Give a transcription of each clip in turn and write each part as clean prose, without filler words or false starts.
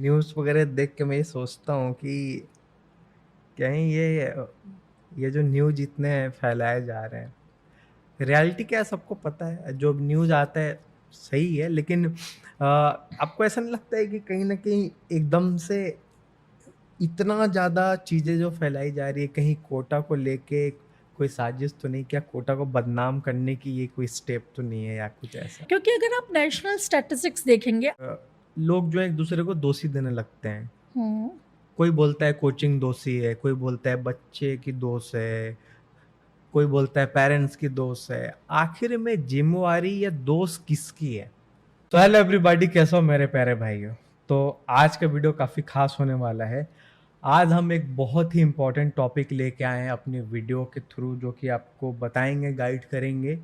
News वगैरह देख के मैं ये सोचता हूँ कि कहीं ये जो न्यूज़ इतने फैलाए जा रहे हैं, रियलिटी क्या है सबको पता है। जो न्यूज़ आता है सही है, लेकिन आपको ऐसा नहीं लगता है कि कहीं न कहीं एकदम से इतना ज़्यादा चीज़ें जो फैलाई जा रही है, कहीं कोटा को लेके कोई साजिश तो नहीं, क्या कोटा को बदनाम करने की ये कोई स्टेप तो नहीं है या कुछ ऐसा? क्योंकि अगर आप नेशनल स्टैटिस्टिक्स देखेंगे। लोग जो है एक-दूसरे को दोषी देने लगते हैं। हुँ। कोई बोलता है कोचिंग दोषी है, कोई बोलता है बच्चे की दोष है, कोई बोलता है पेरेंट्स की दोष है। आखिर में ज़िम्मेवारी या दोष किसकी है? तो हेलो एवरीबॉडी, कैसे हो मेरे प्यारे भाइयों? तो आज का वीडियो काफ़ी ख़ास होने वाला है। आज हम एक बहुत ही इम्पोर्टेंट टॉपिक लेके आए हैं अपनी वीडियो के थ्रू, जो कि आपको बताएँगे, गाइड करेंगे।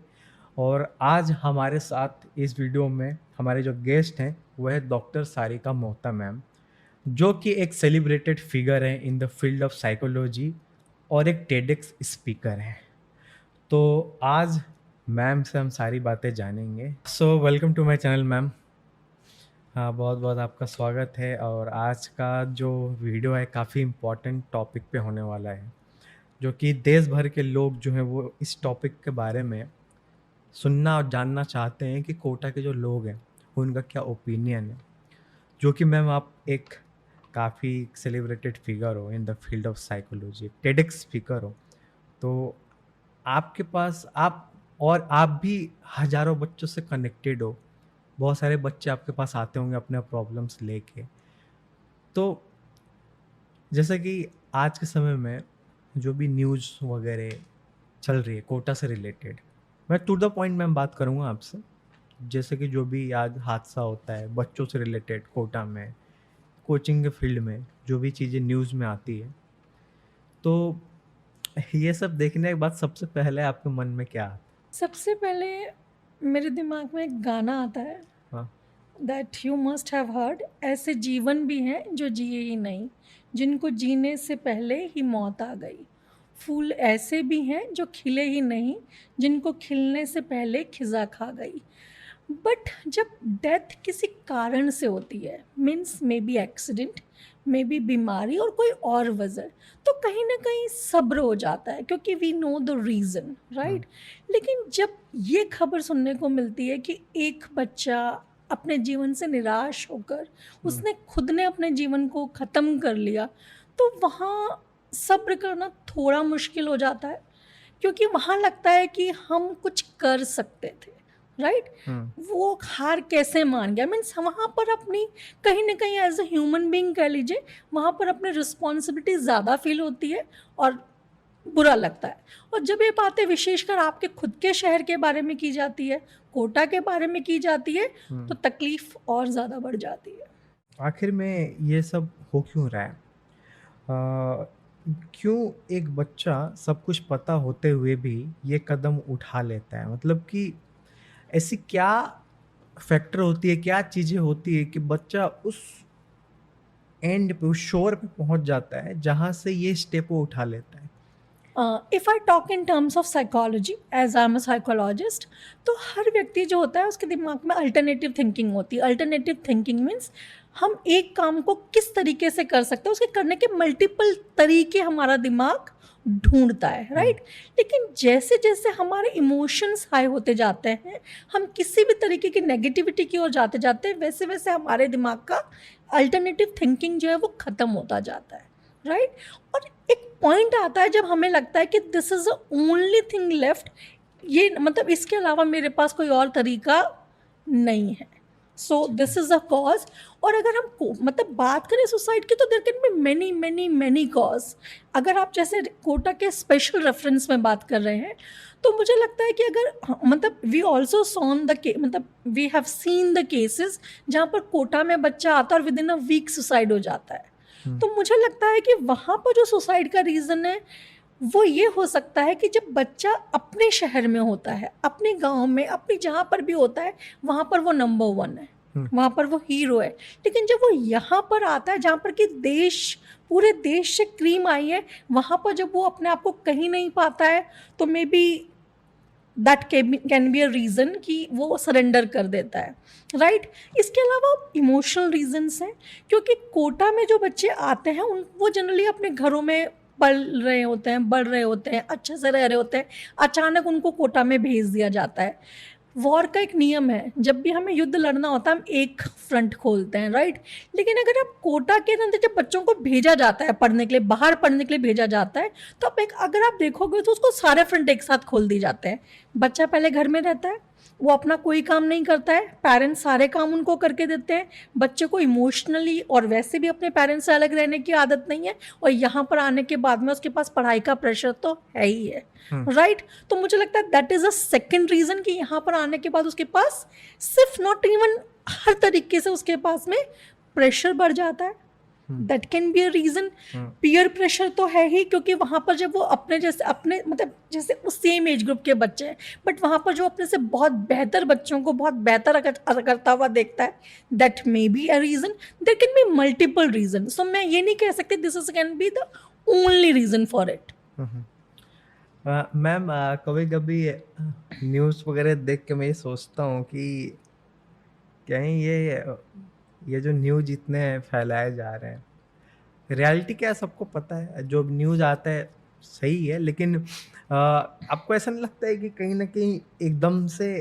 और आज हमारे साथ इस वीडियो में हमारे जो गेस्ट हैं, वो है डॉक्टर सारिका मोहता मैम, जो कि एक सेलिब्रेटेड फिगर हैं in the field of psychology और एक टेडेक्स स्पीकर हैं। तो आज मैम से हम सारी बातें जानेंगे। So welcome to my channel ma'am. हाँ, बहुत-बहुत आपका स्वागत है। और आज का जो वीडियो है काफ़ी इम्पोर्टेंट टॉपिक पे होने वाला है, जो कि देश भर के लोग जो हैं वो इस टॉपिक के बारे में सुनना और जानना चाहते हैं कि कोटा के जो लोग हैं, उनका क्या ओपिनियन है। जो कि मैम आप एक काफ़ी सेलिब्रेटेड फिगर हो in the field of psychology, TEDx speaker हो। तो आपके पास आप भी हज़ारों बच्चों से कनेक्टेड हो। बहुत सारे बच्चे आपके पास आते होंगे अपने प्रॉब्लम्स लेके। तो जैसे कि आज के समय में जो भी न्यूज़ वगैरह चल रही है कोटा से रिलेटेड, मैं टू द पॉइंट मैम बात करूँगा आपसे। जैसे कि जो भी आज हादसा होता है बच्चों से रिलेटेड कोटा में, कोचिंग के फील्ड में, जो भी चीज़ें न्यूज़ में आती है, तो ये सब देखने के बाद सबसे पहले आपके मन में क्या आता है? सबसे पहले मेरे दिमाग में एक गाना आता है, हाँ। That you must have heard. ऐसे जीवन भी हैं जो जिए ही नहीं, जिनको जीने से पहले ही मौत आ गई। फूल ऐसे भी हैं जो खिले ही नहीं, जिनको खिलने से पहले खिज़ा खा गई। बट जब डेथ किसी कारण से होती है, means may be accident, may be बीमारी और कोई और वजह, तो कहीं ना कहीं सब्र हो जाता है क्योंकि we know the reason, hmm, right. लेकिन जब ये खबर सुनने को मिलती है कि एक बच्चा अपने जीवन से निराश होकर हुँ, उसने खुद ने अपने जीवन को ख़त्म कर लिया, तो वहाँ सब्र करना थोड़ा मुश्किल हो जाता है, क्योंकि वहाँ लगता है कि हम कुछ कर सकते थे, राइट। हुँ, वो हार कैसे मान गया, मीन्स वहाँ पर अपनी कहीं न कहीं एज़ अ ह्यूमन बीइंग कह लीजिए, वहाँ पर अपनी रिस्पॉन्सिबिलिटी ज़्यादा फ़ील होती है और बुरा लगता है। और जब ये बातें विशेषकर आपके खुद के शहर के बारे में की जाती है, कोटा के बारे में की जाती है, तो हुँ। तकलीफ़ और ज़्यादा बढ़ जाती है। आखिर में ये सब हो क्यों रहा है? अ, क्यों एक बच्चा सब कुछ पता होते हुए भी ये कदम उठा लेता है? मतलब कि ऐसी क्या फैक्टर होती है, क्या चीज़ें होती है कि बच्चा उस एंड पे, उस शोर पे पहुँच जाता है, जहाँ से ये स्टेप वो उठा लेता है? If I talk in terms of psychology, as I am a psychologist, तो हर व्यक्ति जो होता है उसके दिमाग में अल्टरनेटिव थिंकिंग होती है। अल्टरनेटिव थिंकिंग मीन्स हम एक काम को किस तरीके से कर सकते हैं, उसके करने के मल्टीपल तरीके हमारा दिमाग ढूंढता है, हुँ, राइट। लेकिन जैसे जैसे हमारे इमोशंस हाई होते जाते हैं, हम किसी भी तरीके की नेगेटिविटी की ओर जाते जाते हैं, वैसे वैसे हमारे दिमाग का अल्टरनेटिव थिंकिंग जो है वो ख़त्म होता जाता है, राइट। और एक पॉइंट आता है जब हमें लगता है कि this is the only thing left, ये मतलब इसके अलावा मेरे पास कोई और तरीका नहीं है। सो ठीक दिस है। Is the cause. और अगर हम को मतलब बात करें सुसाइड की, तो there can be many many many cause. अगर आप जैसे कोटा के स्पेशल रेफ़रेंस में बात कर रहे हैं, तो मुझे लगता है कि अगर मतलब वी आल्सो सॉन द के मतलब we have seen the cases जहाँ पर कोटा में बच्चा आता है और विदिन अ वीक सुसाइड हो जाता है। हुँ, तो मुझे लगता है कि वहाँ पर जो सुसाइड का रीज़न है, वो ये हो सकता है कि जब बच्चा अपने शहर में होता है, अपने गाँव में, अपनी जहाँ पर भी होता है, वहाँ पर वो नंबर 1 है, हुँ, वहाँ पर वो हीरो है। लेकिन जब वो यहाँ पर आता है, जहाँ पर कि पूरे देश से क्रीम आई है, वहाँ पर जब वो अपने आप को कहीं नहीं पाता है, तो maybe that can be a reason कि वो सरेंडर कर देता है, राइट। इसके अलावा इमोशनल रीजंस हैं, क्योंकि कोटा में जो बच्चे आते हैं उन वो जनरली अपने घरों में पल रहे होते हैं, बढ़ रहे होते हैं, अच्छे से रह रहे होते हैं, अचानक उनको कोटा में भेज दिया जाता है। वॉर का एक नियम है, जब भी हमें युद्ध लड़ना होता है हम एक फ्रंट खोलते हैं, राइट। लेकिन अगर आप कोटा के अंदर जब बच्चों को भेजा जाता है पढ़ने के लिए, बाहर पढ़ने के लिए भेजा जाता है, तो आप एक अगर आप देखोगे तो उसको सारे फ्रंट एक साथ खोल दिए जाते हैं। बच्चा पहले घर में रहता है, वो अपना कोई काम नहीं करता है, पेरेंट्स सारे काम उनको करके देते हैं। बच्चे को इमोशनली और वैसे भी अपने पेरेंट्स से अलग रहने की आदत नहीं है, और यहाँ पर आने के बाद में उसके पास पढ़ाई का प्रेशर तो है ही है, राइट। तो मुझे लगता है that is a second reason कि यहाँ पर आने के बाद उसके पास सिर्फ नॉट इवन हर तरीके से उसके पास में प्रेशर बढ़ जाता है। That can be a reason. Peer pressure तो है ही, क्योंकि वहाँ पर जब वो अपने जैसे अपने मतलब जैसे उस सेम एज ग्रुप के बच्चे हैं, बट वहाँ पर जो अपने से बहुत बेहतर बच्चों को बहुत बेहतर करता हुआ देखता है, that may be a reason. There can be multiple reason. So मैं ये नहीं कह सकती this is can be the only reason for it. Ma'am कभी कभी न्यूज़ वगैरह देख के मैं ये सोचता हूँ कि कहीं ये जो न्यूज़ इतने फैलाए जा रहे हैं, रियलिटी क्या है सबको पता है, जो न्यूज़ आता है सही है, लेकिन आपको ऐसा नहीं लगता है कि कहीं ना कहीं एकदम से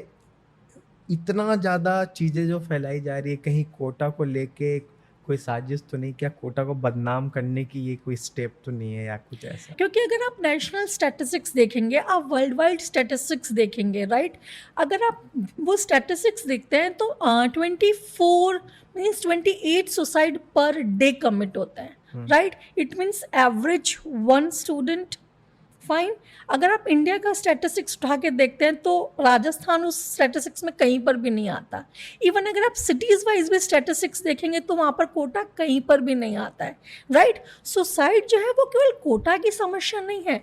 इतना ज़्यादा चीज़ें जो फैलाई जा रही है, कहीं कोटा को लेके कोई साजिश तो नहीं, क्या कोटा को बदनाम करने की ये कोई स्टेप तो नहीं है या कुछ ऐसा? क्योंकि अगर आप नेशनल स्टैटिस्टिक्स देखेंगे, आप वर्ल्ड वाइड स्टैटिस्टिक्स देखेंगे, राइट। अगर आप वो स्टैटिस्टिक्स देखते हैं तो 24 means 28 suicide per day commit होते हैं, right. It means average 1 student, fine. अगर आप इंडिया का स्टैटिस्टिक्स उठा के देखते हैं तो राजस्थान उस स्टैटिस्टिक्स में कहीं पर भी नहीं आता। इवन अगर आप सिटीज़ वाइज भी स्टैटिस्टिक्स देखेंगे तो वहाँ पर कोटा कहीं पर भी नहीं आता है, राइट। सुसाइड जो है वो केवल कोटा की समस्या नहीं है,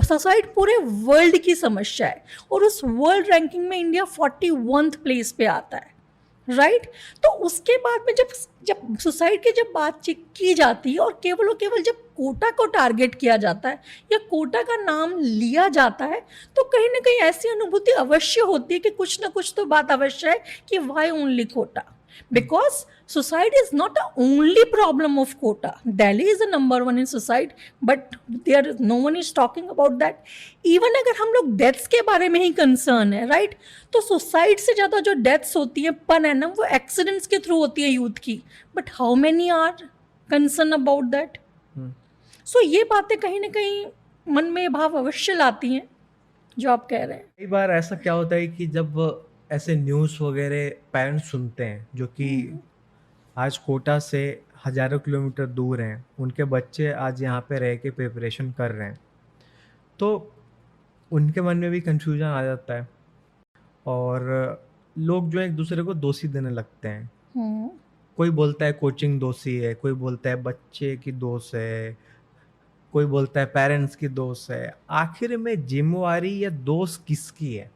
सुसाइड पूरे वर्ल्ड की समस्या है, और उस वर्ल्ड रैंकिंग में इंडिया 41th प्लेस पे आता है, राइट। तो उसके बाद में जब जब सुसाइड की जब बातचीत की जाती है, और केवल जब कोटा को टारगेट किया जाता है या कोटा का नाम लिया जाता है, तो कहीं ना कहीं ऐसी अनुभूति अवश्य होती है कि कुछ ना कुछ तो बात अवश्य है कि why only Kota, because suicide is not the only problem of Kota. Delhi is the number 1 in suicide, but there is no one is talking about that. Even अगर हम लोग डेथ्स के बारे में ही कंसर्न है, राइट, तो सुसाइड से ज़्यादा जो डेथ्स होती है पर एनम वो एक्सीडेंट्स के थ्रू होती है यूथ की, but how many are concern about that. So ये बातें कहीं ना कहीं मन में भाव अवश्य लाती हैं जो आप कह रहे हैं। कई बार ऐसा क्या होता है कि जब ऐसे न्यूज़ वगैरह पेरेंट्स सुनते हैं जो कि आज कोटा से हज़ारों किलोमीटर दूर हैं, उनके बच्चे आज यहाँ पे रह के प्रिपरेशन कर रहे हैं, तो उनके मन में भी कंफ्यूजन आ जाता है, और लोग जो एक दूसरे को दोषी देने लगते हैं। कोई बोलता है कोचिंग दोषी है, कोई बोलता है बच्चे की दोष है, कोई बोलता है पेरेंट्स की दोष है। आखिर में जिम्मेवारी या दोष किसकी है?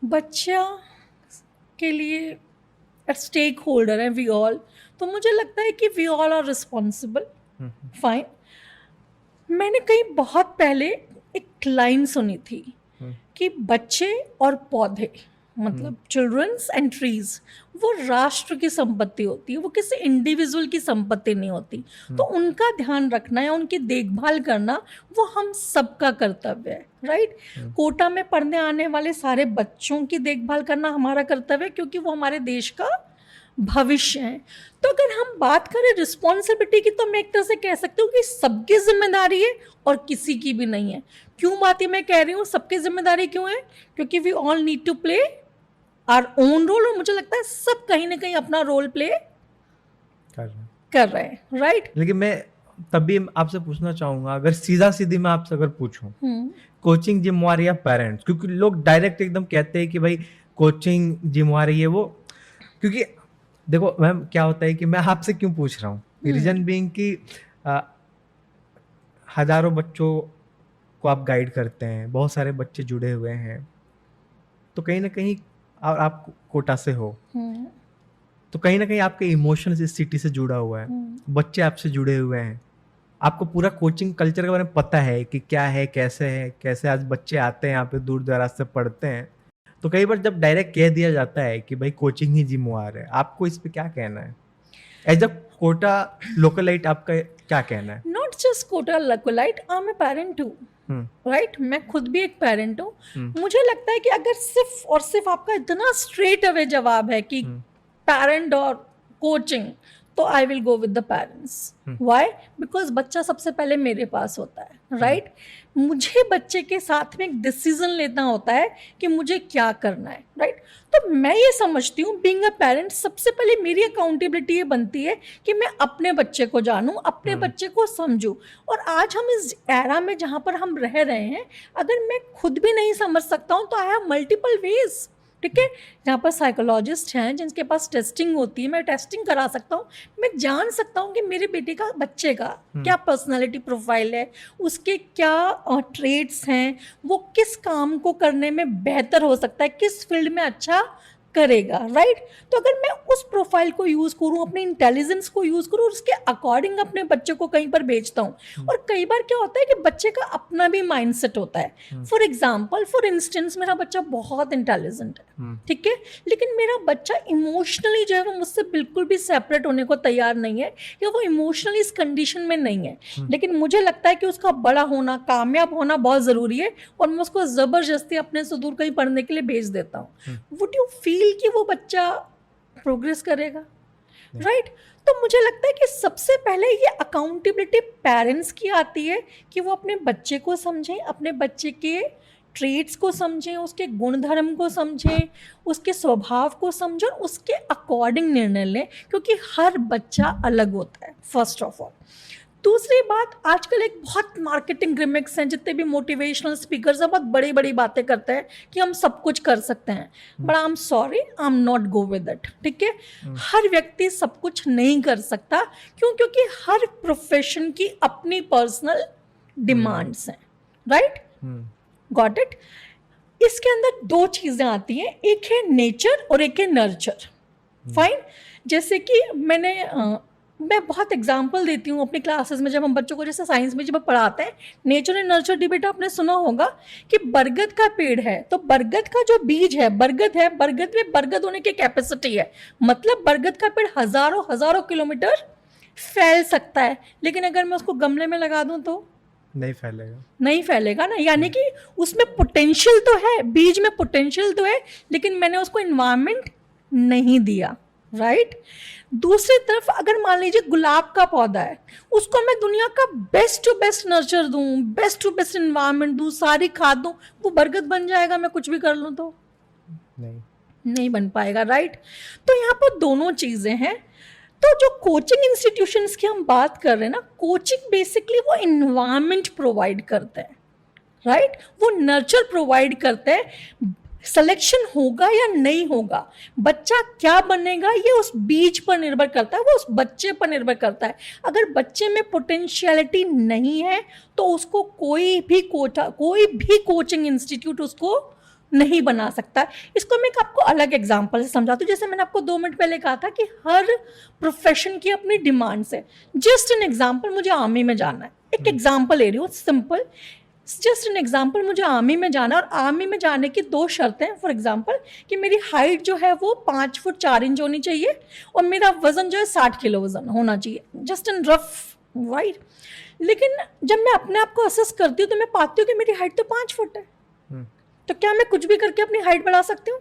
बच्चा के लिए स्टेक होल्डर है वी ऑल, तो मुझे लगता है कि we all are responsible, fine. मैंने कहीं बहुत पहले एक लाइन सुनी थी कि बच्चे और पौधे मतलब चिल्ड्रंस एंड ट्रीज वो राष्ट्र की संपत्ति होती है, वो किसी इंडिविजुअल की संपत्ति नहीं होती। तो उनका ध्यान रखना या उनकी देखभाल करना वो हम सबका कर्तव्य है, राइट। कोटा में पढ़ने आने वाले सारे बच्चों की देखभाल करना हमारा कर्तव्य है, क्योंकि वो हमारे देश का भविष्य है। तो अगर हम बात करें रिस्पॉन्सिबिलिटी की, तो मैं एक तरह से कह सकती हूँ कि सबकी जिम्मेदारी है और किसी की भी नहीं है। क्यों बात ये मैं कह रही हूँ सबकी जिम्मेदारी क्यों है? क्योंकि we all need to play our own role, और मुझे लगता है सब कहीं ना कहीं अपना रोल प्ले कर रहे हैं, राइट। लेकिन मैं तब भी आपसे पूछना चाहूंगा, अगर सीधा सीधी मैं आपसे अगर पूछूं, कोचिंग जिम्मेवारी या पेरेंट्स, क्योंकि लोग डायरेक्ट एकदम कहते हैं कि भाई कोचिंग जिम्मेवारी है वो, क्योंकि देखो मैम क्या होता है कि मैं आपसे क्यों पूछ रहा हूँ, रीजन बीइंग कि हजारों बच्चों को आप गाइड करते हैं, बहुत सारे बच्चे जुड़े हुए हैं, तो कहीं ना कहीं और आप कोटा से हो, तो कहीं ना कहीं आपके इमोशंस इस सिटी से जुड़ा हुआ है, बच्चे आपसे जुड़े हुए हैं, आपको पूरा कोचिंग कल्चर के बारे में पता है कि क्या है, कैसे आज बच्चे आते हैं यहाँ पे दूर दराज से पढ़ते हैं, तो कई बार जब डायरेक्ट कह दिया जाता है कि भाई कोचिंग ही जिम्मेवार है, आपको इस पे क्या कहना है? एज अ कोटा लोकलाइट आपका क्या कहना है? Not just Kota localite, I am a parent too, right? मैं खुद भी एक पेरेंट हूँ। मुझे लगता है कि अगर सिर्फ और सिर्फ आपका इतना स्ट्रेट अवे जवाब है कि पेरेंट और कोचिंग, तो I will go with the parents. Why? Because बच्चा सबसे पहले मेरे पास होता है, राइट? मुझे बच्चे के साथ में एक डिसीजन लेना होता है कि मुझे क्या करना है, राइट? तो मैं ये समझती हूँ बीइंग अ पेरेंट, सबसे पहले मेरी अकाउंटेबिलिटी ये बनती है कि मैं अपने बच्चे को जानूँ, अपने बच्चे को समझूँ। और आज हम इस एरा में जहाँ पर हम रह रहे हैं, अगर मैं खुद भी नहीं समझ सकता हूँ तो आई हैव मल्टीपल वेज, ठीक है? यहाँ पर साइकोलॉजिस्ट हैं जिनके पास टेस्टिंग होती है, मैं टेस्टिंग करा सकता हूँ, मैं जान सकता हूँ कि मेरे बेटे का, बच्चे का क्या पर्सनालिटी प्रोफाइल है, उसके क्या ट्रेड्स हैं, वो किस काम को करने में बेहतर हो सकता है, किस फील्ड में अच्छा करेगा, राइट? तो अगर मैं उस प्रोफाइल को यूज़ करूँ, अपने इंटेलिजेंस को यूज़ करूँ, उसके अकॉर्डिंग अपने बच्चे को कहीं पर भेजता हूँ। और कई बार क्या होता है कि बच्चे का अपना भी माइंडसेट होता है। फॉर एग्जाम्पल, फॉर इंस्टेंस, मेरा बच्चा बहुत इंटेलिजेंट है, ठीक है, लेकिन मेरा बच्चा इमोशनली जो है वो मुझसे बिल्कुल भी सेपरेट होने को तैयार नहीं है, या वो इमोशनली इस कंडीशन में नहीं है। लेकिन मुझे लगता है कि उसका बड़ा होना, कामयाब होना बहुत ज़रूरी है, और मैं उसको ज़बरदस्ती अपने से दूर कहीं पढ़ने के लिए भेज देता हूँ। वुड यू फील कि वो बच्चा प्रोग्रेस करेगा, राइट? तो मुझे लगता है कि सबसे पहले ये अकाउंटेबिलिटी पेरेंट्स की आती है कि वो अपने बच्चे को समझें, अपने बच्चे के ट्रेड्स को समझें, उसके गुणधर्म को समझें, उसके स्वभाव को समझें, उसके अकॉर्डिंग निर्णय लें, क्योंकि हर बच्चा अलग होता है, फर्स्ट ऑफ ऑल। दूसरी बात, आजकल एक बहुत मार्केटिंग गिमिक्स हैं, जितने भी मोटिवेशनल स्पीकर्स हैं, बहुत बड़ी बड़ी बातें करते हैं कि हम सब कुछ कर सकते हैं, but I am sorry, I am not go with it, ठीक है? हर व्यक्ति सब कुछ नहीं कर सकता। क्यों? क्योंकि हर प्रोफेशन की अपनी पर्सनल डिमांड्स हैं, राइट? Got it? इसके अंदर दो चीज़ें आती हैं, एक है नेचर और एक है नर्चर। फाइन? जैसे कि मैं बहुत एग्जाम्पल देती हूँ अपनी क्लासेस में, जब हम बच्चों को, जैसे साइंस में जब पढ़ाते हैं, नेचर एंड नर्चर डिबेट आपने सुना होगा कि बरगद का पेड़ है, तो बरगद का जो बीज है, बरगद में बरगद होने की कैपेसिटी है, मतलब बरगद का पेड़ हजारों हजारों किलोमीटर फैल सकता है। लेकिन अगर मैं उसको गमले में लगा दूं तो नहीं फैलेगा ना, यानी कि उसमें पोटेंशियल तो है, बीज में पोटेंशियल तो है, लेकिन मैंने उसको इन्वायरमेंट नहीं दिया, राइट? दूसरी तरफ अगर मान लीजिए गुलाब का पौधा है, उसको मैं दुनिया का बेस्ट टू बेस्ट नर्चर दूं, बेस्ट टू बेस्ट इन्वायरमेंट दूं, सारी खाद दूं, वो बरगद बन जाएगा? मैं कुछ भी कर लूं तो नहीं बन पाएगा, राइट? तो यहाँ पर दोनों चीजें हैं। तो जो कोचिंग इंस्टीट्यूशंस की हम बात कर रहे हैं ना, कोचिंग बेसिकली वो इन्वायरमेंट प्रोवाइड करते हैं, राइट? वो नर्चर प्रोवाइड करते हैं। सिलेक्शन होगा या नहीं होगा, बच्चा क्या बनेगा, ये उस बीज पर निर्भर करता है, वो उस बच्चे पर निर्भर करता है। अगर बच्चे में पोटेंशियलिटी नहीं है तो उसको कोई भी कोचिंग इंस्टीट्यूट उसको नहीं बना सकता। इसको मैं आपको अलग एग्जांपल से समझाती हूँ। जैसे मैंने आपको 2 मिनट पहले कहा था कि हर प्रोफेशन की अपनी डिमांड्स है। जस्ट एन एग्जांपल, मुझे आर्मी में जाना है, एक एग्जांपल ले रही हूँ, सिंपल, जस्ट एन एग्जाम्पल, मुझे आर्मी में जाना, और आर्मी में जाने की 2 शर्तें हैं। फॉर एग्जाम्पल कि मेरी हाइट जो है वो 5 फुट 4 इंच होनी चाहिए, और मेरा वजन जो है 60 किलो वजन होना चाहिए, जस्ट एन रफ, राइट? लेकिन जब मैं अपने आप को असेस करती हूँ तो मैं पाती हूँ कि मेरी हाइट तो 5 फुट है। तो क्या मैं कुछ भी करके अपनी हाइट बढ़ा सकती हूँ?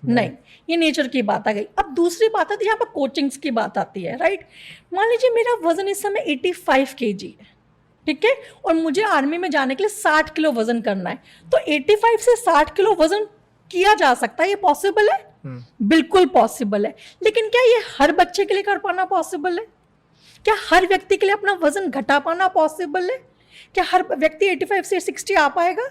नहीं, ये नेचर की बात आ गई। अब दूसरी बात आती है, यहाँ पर कोचिंग्स की बात आती है, राइट? मान लीजिए मेरा वजन इस समय 85 kg है, ठीक है, और मुझे आर्मी में जाने के लिए 60 किलो वजन करना है, तो 85 से 60 किलो वजन किया जा सकता है, ये पॉसिबल है? बिल्कुल पॉसिबल है। लेकिन क्या ये हर बच्चे के लिए कर पाना पॉसिबल है? क्या हर व्यक्ति के लिए अपना वजन घटा पाना पॉसिबल है? क्या हर व्यक्ति 85 से 60 आ पाएगा?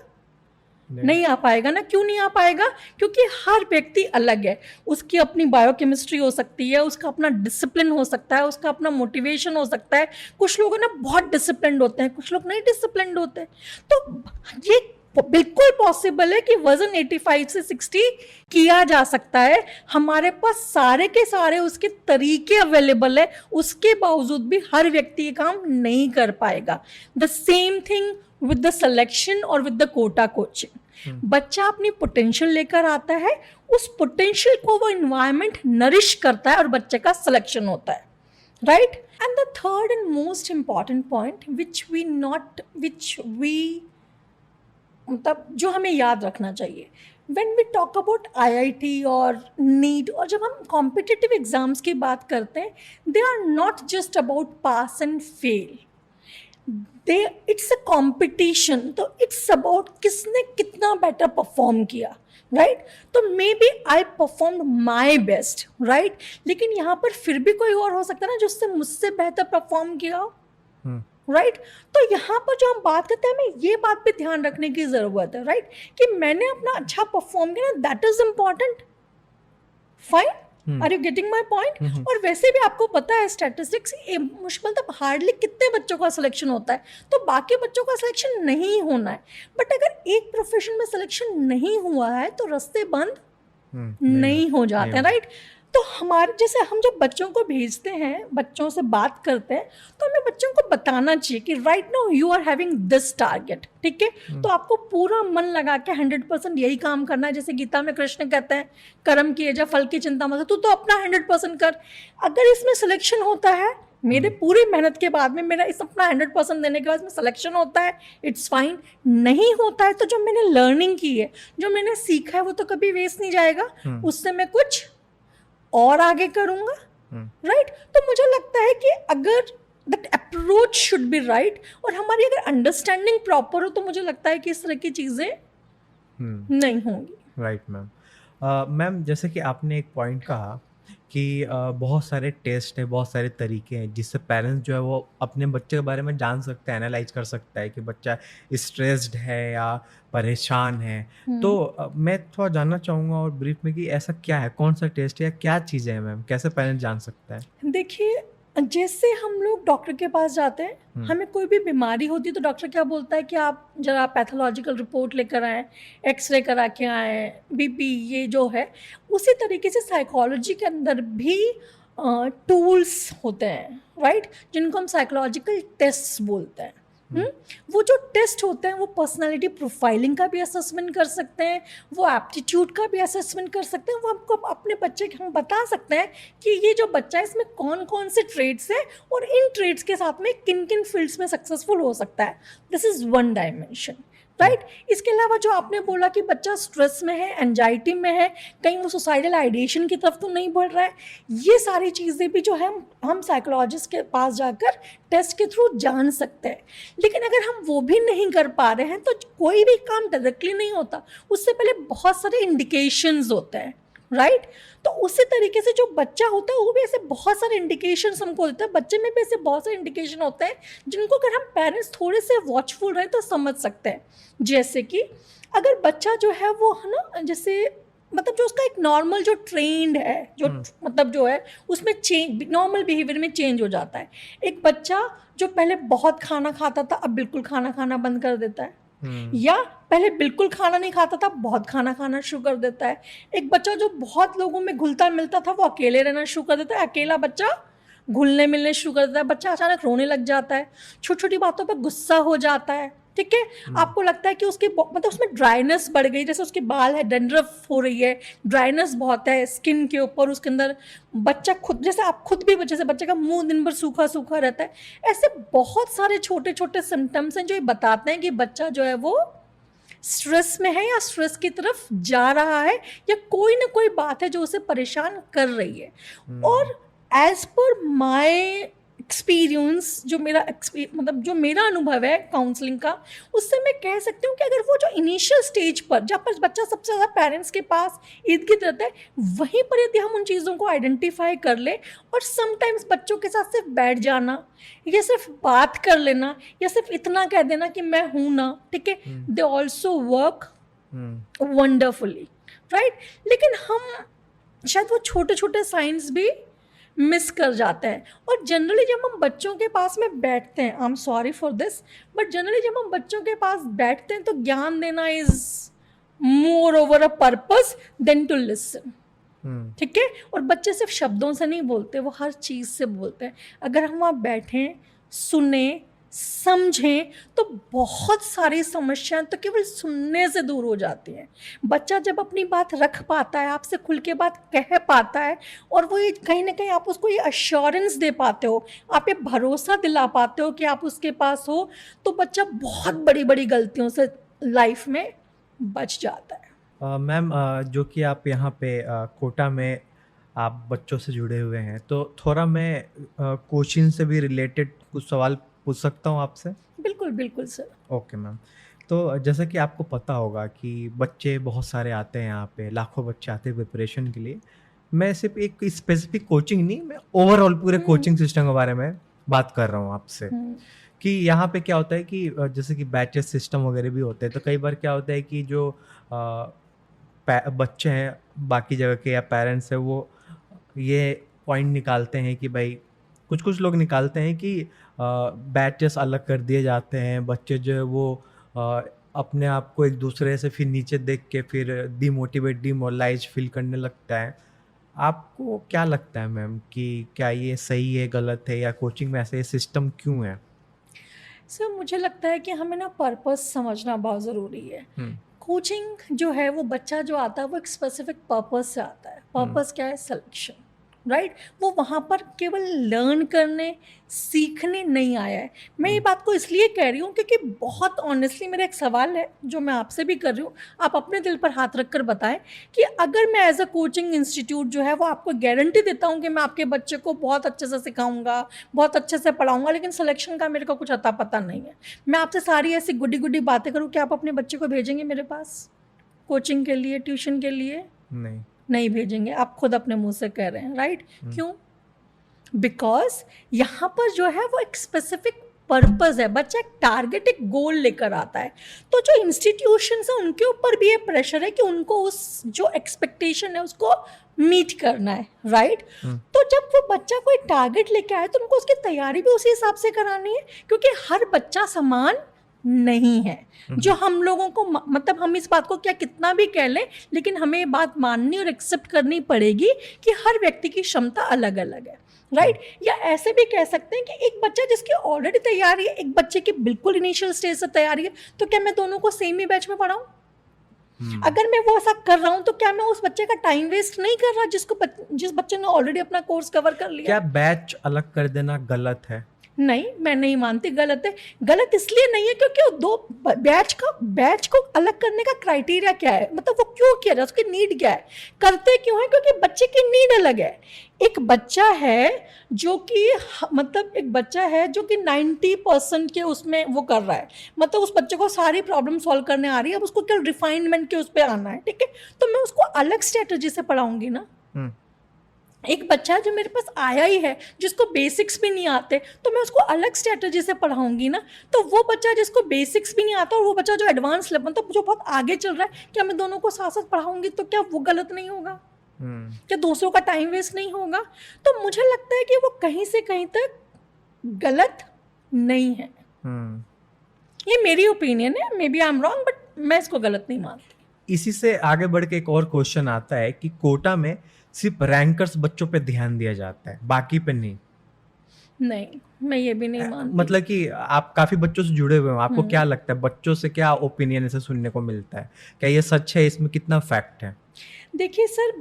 नहीं आ पाएगा ना। क्यों नहीं आ पाएगा? क्योंकि हर व्यक्ति अलग है, उसकी अपनी बायोकेमिस्ट्री हो सकती है, उसका अपना डिसिप्लिन हो सकता है, उसका अपना मोटिवेशन हो सकता है। कुछ लोग ना बहुत डिसिप्लिन्ड होते हैं, कुछ लोग नहीं डिसिप्लिन्ड होते। तो ये बिल्कुल पॉसिबल है कि वजन 85 से 60 किया जा सकता है। हमारे पास सारे के सारे उसके तरीके अवेलेबल है, उसके बावजूद भी हर व्यक्ति ये काम नहीं कर पाएगा। The same thing with the selection और विद द कोटा कोचिंग। बच्चा अपनी पोटेंशियल लेकर आता है, उस पोटेंशियल को वो इन्वायरमेंट नरिश करता है और बच्चे का सिलेक्शन होता है, right. And the third and most important point which we मतलब जो हमें याद रखना चाहिए when we talk about IIT और नीट, और जब हम कॉम्पिटिटिव एग्जाम्स की बात करते हैं, they are not just about pass and fail, they it's a competition. तो इट्स अबाउट किसने कितना बेटर परफॉर्म किया, राइट। तो maybe I perform my best, right, लेकिन यहाँ पर फिर भी कोई और हो सकता है ना जो उससे मुझसे बेहतर परफॉर्म किया हो, राइट। तो यहाँ पर जो हम बात करते हैं, हमें ये बात पे ध्यान रखने की जरूरत है, राइट, कि मैंने अपना अच्छा परफॉर्म किया, that is important, fine. Are you getting my point? और वैसे भी आपको पता है स्टैटिस्टिक्स मुश्किल तब हार्डली कितने बच्चों का सिलेक्शन होता है, तो बाकी बच्चों का सिलेक्शन नहीं होना है। बट अगर एक प्रोफेशन में सिलेक्शन नहीं हुआ है तो रास्ते बंद नहीं हो जाते हैं, राइट। तो हमारे जैसे हम जब बच्चों को भेजते हैं, बच्चों से बात करते हैं, तो हमें बच्चों को बताना चाहिए कि right now you are having this target, ठीक है। तो आपको पूरा मन लगा के 100% यही काम करना है। जैसे गीता में कृष्ण कहते हैं, कर्म किए जा फल की चिंता मत, तू तो अपना 100% कर। अगर इसमें सिलेक्शन होता है, मेरे पूरी मेहनत के बाद में, मेरा इस अपना 100% देने के बाद में सिलेक्शन होता है, इट्स फाइन। नहीं होता है तो जो मैंने लर्निंग की है, जो मैंने सीखा है, वो तो कभी वेस्ट नहीं जाएगा, उससे मैं कुछ और आगे करूंगा, राइट। तो मुझे लगता है कि अगर that approach should be right, और हमारी अगर अंडरस्टैंडिंग प्रॉपर हो, तो मुझे लगता है कि इस तरह की चीजें नहीं होंगी, राइट। मैम, मैम जैसे कि आपने एक पॉइंट कहा कि बहुत सारे टेस्ट है, बहुत सारे तरीके हैं जिससे पेरेंट्स जो है वो अपने बच्चे के बारे में जान सकते हैं, एनालाइज कर सकता है कि बच्चा स्ट्रेस्ड है या परेशान है। तो मैं थोड़ा जानना चाहूँगा और ब्रीफ में कि ऐसा क्या है, कौन सा टेस्ट है या क्या चीज़ है मैम, कैसे पेरेंट्स जान सकता है? देखिए, जैसे हम लोग डॉक्टर के पास जाते हैं, हमें कोई भी बीमारी होती है तो डॉक्टर क्या बोलता है कि आप जरा पैथोलॉजिकल रिपोर्ट लेकर आएँ, एक्सरे करा के आएँ, बीपी ये जो है। उसी तरीके से साइकोलॉजी के अंदर भी टूल्स होते हैं, राइट, जिनको हम साइकोलॉजिकल टेस्ट बोलते हैं। वो जो टेस्ट होते हैं वो पर्सनालिटी प्रोफाइलिंग का भी असेसमेंट कर सकते हैं, वो एप्टीट्यूड का भी असेसमेंट कर सकते हैं। वो हमको अपने बच्चे के हम बता सकते हैं कि ये जो बच्चा है इसमें कौन कौन से ट्रेड्स हैं और इन ट्रेड्स के साथ में किन किन फील्ड्स में सक्सेसफुल हो सकता है। This is one dimension, right. इसके अलावा जो आपने बोला कि बच्चा स्ट्रेस में है, एंजाइटी में है, कहीं वो सुसाइडल आइडिएशन की तरफ तो नहीं बढ़ रहा है, ये सारी चीज़ें भी जो है हम साइकोलॉजिस्ट के पास जाकर टेस्ट के थ्रू जान सकते हैं। लेकिन अगर हम वो भी नहीं कर पा रहे हैं तो कोई भी काम डायरेक्टली नहीं होता, उससे पहले बहुत सारे इंडिकेशंस होते हैं, राइट। तो उसी तरीके से जो बच्चा होता है वो भी ऐसे बहुत सारे इंडिकेशंस हमको देता है। बच्चे में भी ऐसे बहुत सारे इंडिकेशन होते हैं जिनको अगर हम पेरेंट्स थोड़े से वॉचफुल रहें तो समझ सकते हैं। जैसे कि अगर बच्चा जो है वो है ना, जैसे मतलब जो उसका एक नॉर्मल जो ट्रेंड है, जो मतलब जो है उसमें चेंज, नॉर्मल बिहेवियर में चेंज हो जाता है। एक बच्चा जो पहले बहुत खाना खाता था अब बिल्कुल खाना खाना बंद कर देता है, या पहले बिल्कुल खाना नहीं खाता था बहुत खाना खाना शुरू कर देता है। एक बच्चा जो बहुत लोगों में घुलता मिलता था वो अकेले रहना शुरू कर देता है, अकेला बच्चा घुलने मिलने शुरू कर देता है। बच्चा अचानक रोने लग जाता है, छोटी छोटी बातों पर गुस्सा हो जाता है, ठीक है। आपको लगता है कि उसकी मतलब उसमें ड्राइनेस बढ़ गई, जैसे उसके बाल है, डैंड्रफ हो रही है, ड्राइनेस बहुत है स्किन के ऊपर, उसके अंदर बच्चा खुद, जैसे आप खुद भी जैसे बच्चे का मुंह दिन भर सूखा सूखा रहता है। ऐसे बहुत सारे छोटे छोटे सिम्टम्स हैं जो ये बताते हैं कि बच्चा जो है वो स्ट्रेस में है या स्ट्रेस की तरफ जा रहा है, या कोई ना कोई बात है जो उसे परेशान कर रही है। और एज पर माई एक्सपीरियंस, जो मेरा मतलब जो मेरा अनुभव है काउंसलिंग का, उससे मैं कह सकती हूँ कि अगर वो जो इनिशियल स्टेज पर जहाँ पर बच्चा सबसे ज़्यादा पेरेंट्स के पास इर्द गिर्द रहता है, वहीं पर यदि हम उन चीज़ों को आइडेंटिफाई कर ले और समटाइम्स बच्चों के साथ सिर्फ बैठ जाना या सिर्फ बात कर लेना या सिर्फ इतना कह देना कि मैं हूँ ना, ठीक है, they also work wonderfully, right. लेकिन हम शायद वो छोटे छोटे साइंस भी मिस कर जाते हैं। और जनरली जब हम बच्चों के पास में बैठते हैं, I am sorry for this, but generally जब हम बच्चों के पास बैठते हैं तो ज्ञान देना is more over a purpose than to listen. ठीक है, और बच्चे सिर्फ शब्दों से नहीं बोलते, वो हर चीज़ से बोलते हैं। अगर हम वहाँ बैठें, सुने, समझें, तो बहुत सारी समस्याएं तो केवल सुनने से दूर हो जाती हैं। बच्चा जब अपनी बात रख पाता है, आपसे खुल के बात कह पाता है, और वो ये कहीं ना कहीं आप उसको ये अश्योरेंस दे पाते हो, आप ये भरोसा दिला पाते हो कि आप उसके पास हो, तो बच्चा बहुत बड़ी बड़ी गलतियों से लाइफ में बच जाता है। मैम, जो कि आप यहाँ पे कोटा में आप बच्चों से जुड़े हुए हैं, तो थोड़ा मैं कोचिंग से भी रिलेटेड कुछ सवाल पूछ सकता हूँ आपसे? बिल्कुल बिल्कुल सर। Okay ma'am. तो जैसा कि आपको पता होगा कि बच्चे बहुत सारे आते हैं यहाँ पे, लाखों बच्चे आते हैं प्रिपरेशन के लिए। मैं सिर्फ एक स्पेसिफिक कोचिंग नहीं, मैं ओवरऑल पूरे कोचिंग सिस्टम के बारे में बात कर रहा हूँ आपसे। कि यहाँ पे क्या होता है कि जैसे कि बैचेस सिस्टम वगैरह भी होते हैं, तो कई बार क्या होता है कि जो बच्चे हैं बाकी जगह के या पेरेंट्स हैं, वो ये पॉइंट निकालते हैं कि भाई, कुछ कुछ लोग निकालते हैं कि बैचेस अलग कर दिए जाते हैं, बच्चे जो है वो अपने आप को एक दूसरे से फिर नीचे देख के फिर डिमोरलाइज फील करने लगता है। आपको क्या लगता है मैम कि क्या ये सही है, गलत है, या कोचिंग में ऐसे सिस्टम क्यों है? सर मुझे लगता है कि हमें ना पर्पस समझना बहुत ज़रूरी है। कोचिंग जो है, वो बच्चा जो आता है वो एक स्पेसिफिक पर्पस से आता है। पर्पस क्या है? Selection, right? वो वहाँ पर केवल लर्न करने, सीखने नहीं आया है। मैं ये बात को इसलिए कह रही हूँ क्योंकि बहुत ऑनेस्टली मेरा एक सवाल है जो मैं आपसे भी कर रही हूँ, आप अपने दिल पर हाथ रख कर बताएं कि अगर मैं एज अ कोचिंग इंस्टीट्यूट जो है वो आपको गारंटी देता हूँ कि मैं आपके बच्चे को बहुत अच्छे से सिखाऊंगा, बहुत अच्छे से पढ़ाऊंगा, लेकिन सिलेक्शन का मेरे को कुछ अता पता नहीं है, मैं आपसे सारी ऐसी गुड्डी गुड्डी बातें करूँ, क्या आप अपने बच्चे को भेजेंगे मेरे पास कोचिंग के लिए, ट्यूशन के लिए? नहीं भेजेंगे। आप खुद अपने मुंह से कह रहे हैं, राइट? क्यों? बिकॉज यहाँ पर जो है वो एक स्पेसिफिक पर्पस है, बच्चा एक टारगेट, एक गोल लेकर आता है। तो जो इंस्टीट्यूशंस है उनके ऊपर भी ये प्रेशर है कि उनको उस जो एक्सपेक्टेशन है उसको मीट करना है, राइट? तो जब वो बच्चा कोई टारगेट लेके आए तो उनको उसकी तैयारी भी उसी हिसाब से करानी है, क्योंकि हर बच्चा समान नहीं है। जो हम लोगों को मतलब हम इस बात को क्या कितना भी कह लें, लेकिन हमें ये बात माननी और एक्सेप्ट करनी पड़ेगी कि हर व्यक्ति की क्षमता अलग अलग है, राइट? या ऐसे भी कह सकते हैं कि एक बच्चा जिसकी ऑलरेडी तैयारी है, एक बच्चे की बिल्कुल इनिशियल स्टेज से तैयारी है, तो क्या मैं दोनों को सेम ही बैच में पढ़ाऊं? अगर मैं वो ऐसा कर रहा हूं तो क्या मैं उस बच्चे का टाइम वेस्ट नहीं कर रहा जिस बच्चे ने ऑलरेडी अपना कोर्स कवर कर लिया? क्या बैच अलग कर देना गलत है? नहीं, मैं नहीं मानती गलत है। गलत इसलिए नहीं है क्योंकि वो दो बैच को अलग करने का क्राइटेरिया क्या है, मतलब वो क्यों किया जाए, उसकी नीड क्या है, करते क्यों है? क्योंकि बच्चे की नीड अलग है। एक बच्चा है जो कि मतलब एक बच्चा है जो कि 90% के उसमें वो कर रहा है, मतलब उस बच्चे को सारी प्रॉब्लम सॉल्व करने आ रही है, अब उसको केवल रिफाइनमेंट के उस पर आना है, ठीक है? तो मैं उसको अलग स्ट्रेटजी से पढ़ाऊंगी ना। एक बच्चा जो मेरे पास आया ही है जिसको बेसिक्स भी नहीं आते, तो मैं उसको अलग स्ट्रेटजी से पढ़ाऊंगी ना। तो वो बच्चा जिसको बेसिक्स भी नहीं आता और वो बच्चा जो एडवांस लेवल, तो जो बहुत आगे चल रहा है, क्या मैं दोनों को साथ साथ पढ़ाऊंगी तो क्या वो गलत नहीं होगा? क्या दूसरों का टाइम वेस्ट नहीं होगा? तो मुझे लगता है कि वो कहीं से कहीं तक गलत नहीं है। ये मेरी ओपिनियन है, maybe I am wrong, but मैं इसको गलत नहीं मानती। इसी से आगे बढ़ के एक और क्वेश्चन आता है कि कोटा में सिर्फ रैंकर्स बच्चों पे ध्यान दिया जाता है, बाकी पे नहीं। नहीं, मैं ये भी नहीं मानती। मतलब कि आप काफी बच्चों से जुड़े हुए हो, आपको क्या लगता है, बच्चों से क्या ओपिनियन ऐसे सुनने को मिलता है, क्या ये सच है, इसमें कितना फैक्ट है? देखिए सर,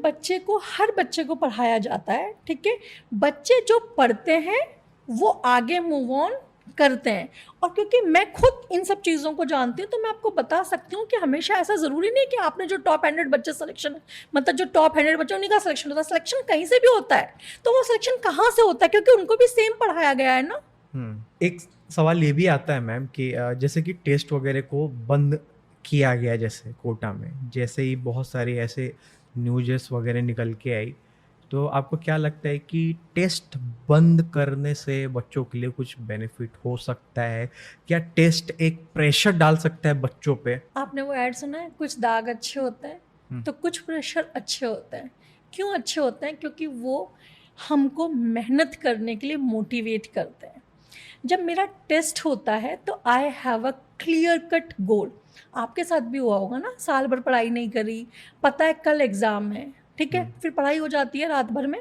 हर बच्चे को पढ़ाया जाता है, ठीक है? बच्चे जो पढ़ते हैं वो आगे मूव ऑन करते हैं, और क्योंकि मैं खुद इन सब चीज़ों को जानती हूँ तो मैं आपको बता सकती हूँ कि हमेशा ऐसा ज़रूरी नहीं कि आपने जो टॉप 100 बच्चे सिलेक्शन, मतलब जो टॉप 100 बच्चे उन्हीं का सिलेक्शन होता है। सिलेक्शन कहीं से भी होता है, तो वो सिलेक्शन कहाँ से होता है? क्योंकि उनको भी सेम पढ़ाया गया है ना। एक सवाल ये भी आता है मैम कि जैसे कि टेस्ट वगैरह को बंद किया गया, जैसे कोटा में, जैसे ही बहुत सारी ऐसे न्यूज़ वगैरह निकल के आई, तो आपको क्या लगता है कि टेस्ट बंद करने से बच्चों के लिए कुछ बेनिफिट हो सकता है? क्या टेस्ट एक प्रेशर डाल सकता है बच्चों पे? आपने वो ऐड सुना है, कुछ दाग अच्छे होते हैं तो कुछ प्रेशर अच्छे होते हैं। क्यों अच्छे होते हैं? क्योंकि वो हमको मेहनत करने के लिए मोटिवेट करते हैं। जब मेरा टेस्ट होता है तो I have a clear cut goal. आपके साथ भी हुआ होगा ना, साल भर पढ़ाई नहीं करी, पता है कल एग्ज़ाम है, ठीक है, फिर पढ़ाई हो जाती है रात भर में,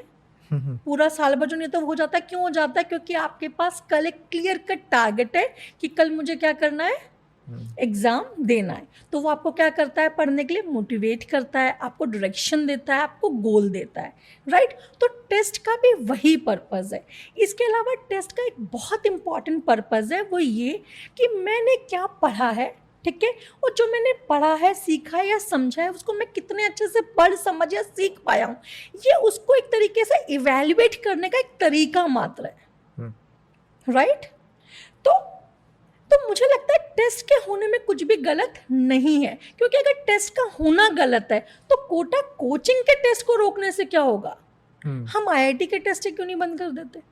पूरा साल भर जो नहीं तो हो जाता है। क्यों हो जाता है? क्योंकि आपके पास कल एक क्लियर कट टारगेट है कि कल मुझे क्या करना है, एग्जाम देना है। तो वो आपको क्या करता है, पढ़ने के लिए मोटिवेट करता है, आपको डायरेक्शन देता है, आपको गोल देता है, राइट। तो टेस्ट का भी वही पर्पज़ है। इसके अलावा टेस्ट का एक बहुत इंपॉर्टेंट पर्पज़ है, वो ये कि मैंने क्या पढ़ा है, ठीक है, और जो मैंने पढ़ा है, सीखा है या समझा है, उसको मैं कितने अच्छे से पढ़ समझ या सीख पाया हूँ, ये उसको एक तरीके से इवेल्युएट करने का एक तरीका मात्र है, राइट। तो मुझे लगता है टेस्ट के होने में कुछ भी गलत नहीं है, क्योंकि अगर टेस्ट का होना गलत है तो कोटा कोचिंग के टेस्ट को रोकने से क्या होगा। हम आईआईटी के टेस्ट क्यों नहीं बंद कर देते,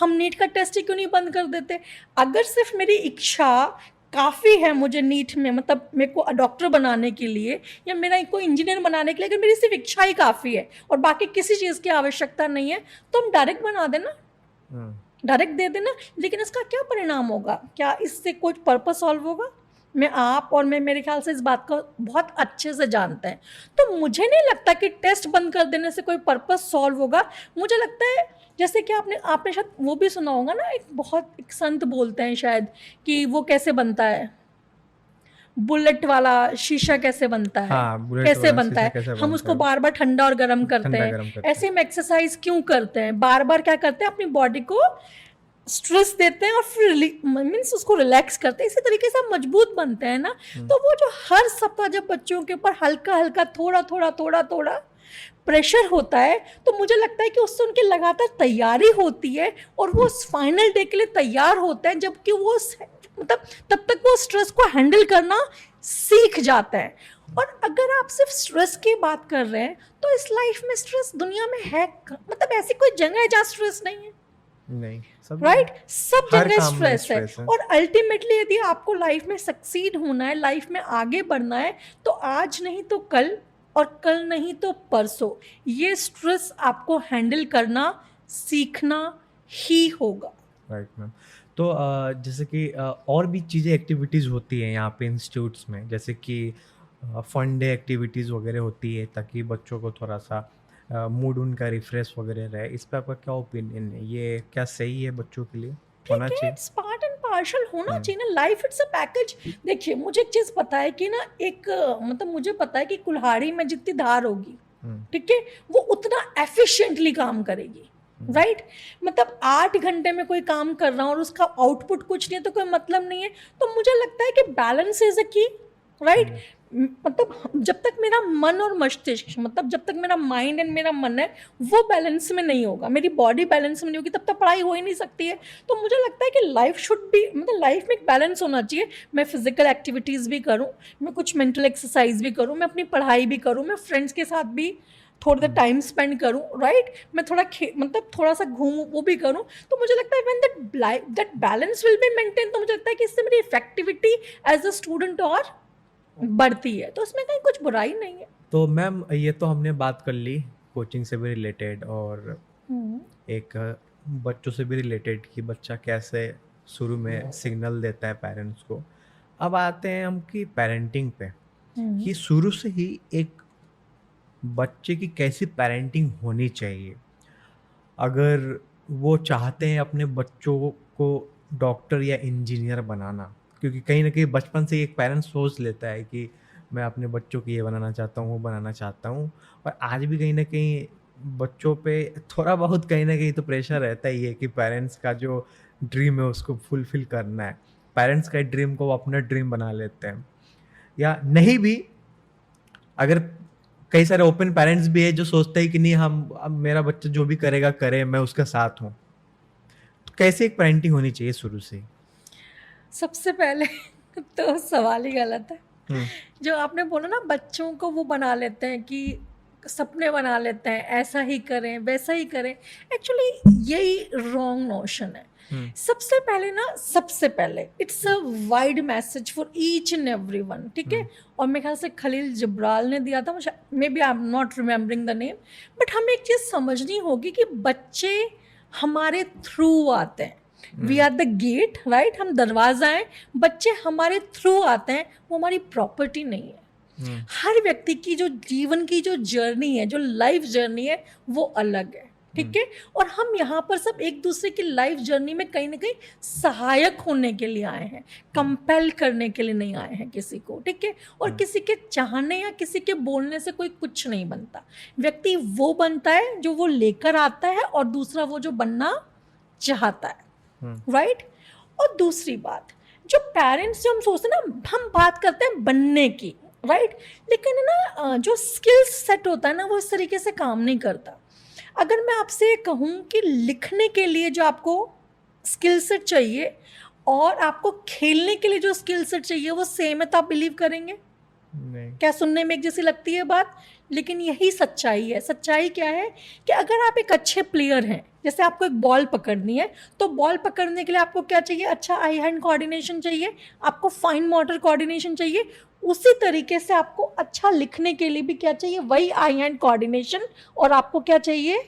हम नीट का टेस्ट क्यों नहीं बंद कर देते। अगर सिर्फ मेरी इच्छा काफ़ी है मुझे नीट में, मतलब मेरे को डॉक्टर बनाने के लिए या मेरा कोई इंजीनियर बनाने के लिए, अगर मेरी सिर्फ इच्छा ही काफ़ी है और बाकी किसी चीज़ की आवश्यकता नहीं है, तो हम डायरेक्ट बना देना, डायरेक्ट दे देना। लेकिन इसका क्या परिणाम होगा, क्या इससे कुछ पर्पस सॉल्व होगा? मैं, आप और मैं, मेरे ख्याल से इस बात को बहुत अच्छे से जानते हैं। तो मुझे नहीं लगता कि टेस्ट बंद कर देने से कोई पर्पस सॉल्व होगा। मुझे लगता है जैसे कि आपने शायद वो भी सुना होगा ना, एक संत बोलते हैं शायद कि वो कैसे बनता है, बुलेट वाला शीशा कैसे बनता है, कैसे बनता है, हम उसको बार बार ठंडा और गर्म करते हैं। ऐसे हम एक्सरसाइज क्यों करते हैं, बार बार क्या करते हैं, अपनी बॉडी को स्ट्रेस देते हैं और फिर मीन्स उसको रिलैक्स करते हैं। इसी तरीके से हम मजबूत बनते हैं ना। तो वो जो हर सप्ताह जब बच्चों के ऊपर हल्का हल्का थोड़ा थोड़ा प्रेशर होता है, तो मुझे लगता है कि उससे उनकी लगातार तैयारी होती है और वो फाइनल डे के लिए तैयार होते हैं, जबकि वो मतलब तब तक वो स्ट्रेस को हैंडल करना सीख जाते हैं। और अगर आप सिर्फ स्ट्रेस की बात कर रहे हैं तो इस लाइफ में स्ट्रेस दुनिया में है, मतलब ऐसी कोई जगह है जहाँ स्ट्रेस नहीं है, नहीं, सब राइट, सब जगह स्ट्रेस है। है। और अल्टीमेटली यदि आपको लाइफ में सक्सीड होना है, लाइफ में आगे बढ़ना है, तो आज नहीं तो कल और कल नहीं तो परसों ये स्ट्रेस आपको हैंडल करना सीखना ही होगा। Right ma'am. तो जैसे कि और भी चीज़ें एक्टिविटीज़ होती हैं यहाँ पे इंस्टीट्यूट्स में, जैसे कि फन डे एक्टिविटीज़ वगैरह होती है ताकि बच्चों को थोड़ा सा मूड उनका रिफ्रेश वगैरह रहे। इस पे आपका क्या ओपिनियन है, ये क्या सही है बच्चों के लिए होना चाहिए? इट्स पार्ट एंड पार्शल होना चाहिए ना, लाइफ इट्स अ पैकेज। देखिए मुझे एक चीज़ पता है कि ना, मतलब मुझे पता है कि कुल्हाड़ी में जितनी धार होगी, ठीक है, वो उतना एफिशिएंटली काम करेगी, राइट। मतलब 8 घंटे में कोई काम कर रहा हूँ और उसका आउटपुट कुछ नहीं है तो कोई मतलब नहीं है। तो मुझे लगता है कि बैलेंस इज अ की, राइट। मतलब जब तक मेरा मन और मस्तिष्क, मतलब जब तक मेरा माइंड एंड मेरा मन है वो बैलेंस में नहीं होगा, मेरी बॉडी बैलेंस में नहीं होगी, तब तक पढ़ाई हो ही नहीं सकती है। तो मुझे लगता है कि लाइफ शुड बी, मतलब लाइफ में एक बैलेंस होना चाहिए। मैं फिजिकल एक्टिविटीज़ भी करूँ, मैं कुछ मेंटल एक्सरसाइज भी करूँ, मैं अपनी पढ़ाई भी करूँ, मैं फ्रेंड्स के साथ भी थोड़ा देर टाइम स्पेंड करूँ, राइट, मैं मतलब थोड़ा सा घूमूँ, वो भी करूँ। तो मुझे लगता है when that balance will be maintain, तो मुझे लगता है कि इससे मेरी इफेक्टिविटी एज अ स्टूडेंट और बढ़ती है, तो इसमें कहीं कुछ बुराई नहीं है। तो मैम ये तो हमने बात कर ली कोचिंग से भी रिलेटेड और एक बच्चों से भी रिलेटेड कि बच्चा कैसे शुरू में सिग्नल देता है पेरेंट्स को। अब आते हैं हम कि पेरेंटिंग पे, कि शुरू से ही एक बच्चे की कैसी पेरेंटिंग होनी चाहिए अगर वो चाहते हैं अपने बच्चों को डॉक्टर या इंजीनियर बनाना। क्योंकि कहीं ना कहीं बचपन से एक पेरेंट्स सोच लेता है कि मैं अपने बच्चों को ये बनाना चाहता हूँ, वो बनाना चाहता हूँ। और आज भी कहीं ना कहीं बच्चों पे थोड़ा बहुत कहीं ना कहीं तो प्रेशर रहता ही है कि पेरेंट्स का जो ड्रीम है उसको फुलफिल करना है। पेरेंट्स का ड्रीम को वो अपना ड्रीम बना लेते हैं, या नहीं भी। अगर कई सारे ओपन पेरेंट्स भी है जो सोचते हैं कि नहीं, हम अब मेरा बच्चा जो भी करेगा करे, मैं उसका साथ हूँ। तो कैसे एक पेरेंटिंग होनी चाहिए शुरू से? सबसे पहले तो सवाल ही गलत है। जो आपने बोला ना, बच्चों को वो बना लेते हैं कि सपने बना लेते हैं, ऐसा ही करें वैसा ही करें। एक्चुअली यही रॉन्ग नोशन है। सबसे पहले it's a wide message for each and everyone, ठीक है। और मेरे ख्याल से खलील जिब्राल ने दिया था, मुझे maybe I am not remembering the name, but हमें एक चीज़ समझनी होगी कि बच्चे हमारे थ्रू आते हैं। We are the gate, right, हम दरवाजा हैं, बच्चे हमारे थ्रू आते हैं, वो हमारी प्रॉपर्टी नहीं है। हर व्यक्ति की जो जीवन की जो जर्नी है, जो लाइफ जर्नी है, वो अलग है, ठीक है। और हम यहाँ पर सब एक दूसरे की लाइफ जर्नी में कहीं ना कहीं सहायक होने के लिए आए हैं, कंपेल करने के लिए नहीं आए हैं किसी को, ठीक है। और किसी के चाहने या किसी के बोलने से कोई कुछ नहीं बनता। व्यक्ति वो बनता है जो वो लेकर आता है, और दूसरा वो जो बनना चाहता है, राइट। और दूसरी बात, जो पेरेंट्स जो हम सोचते हैं ना, हम बात करते हैं बनने की, राइट, लेकिन ना जो स्किल्स सेट होता है ना, वो इस तरीके से काम नहीं करता। अगर मैं आपसे कहूँ कि लिखने के लिए जो आपको स्किल सेट चाहिए और आपको खेलने के लिए जो स्किल सेट चाहिए वो सेम है, तो आप बिलीव करेंगे? नहीं। क्या सुनने में एक जैसी लगती है बात, लेकिन यही सच्चाई है। सच्चाई क्या है कि अगर आप एक अच्छे प्लेयर हैं, जैसे आपको एक बॉल पकड़नी है, तो बॉल पकड़ने के लिए आपको क्या चाहिए? अच्छा आई हैंड कोऑर्डिनेशन चाहिए, आपको फाइन मोटर कोऑर्डिनेशन चाहिए। उसी तरीके से आपको अच्छा लिखने के लिए भी क्या चाहिए? वही आई हैंड कोऑर्डिनेशन, और आपको क्या चाहिए?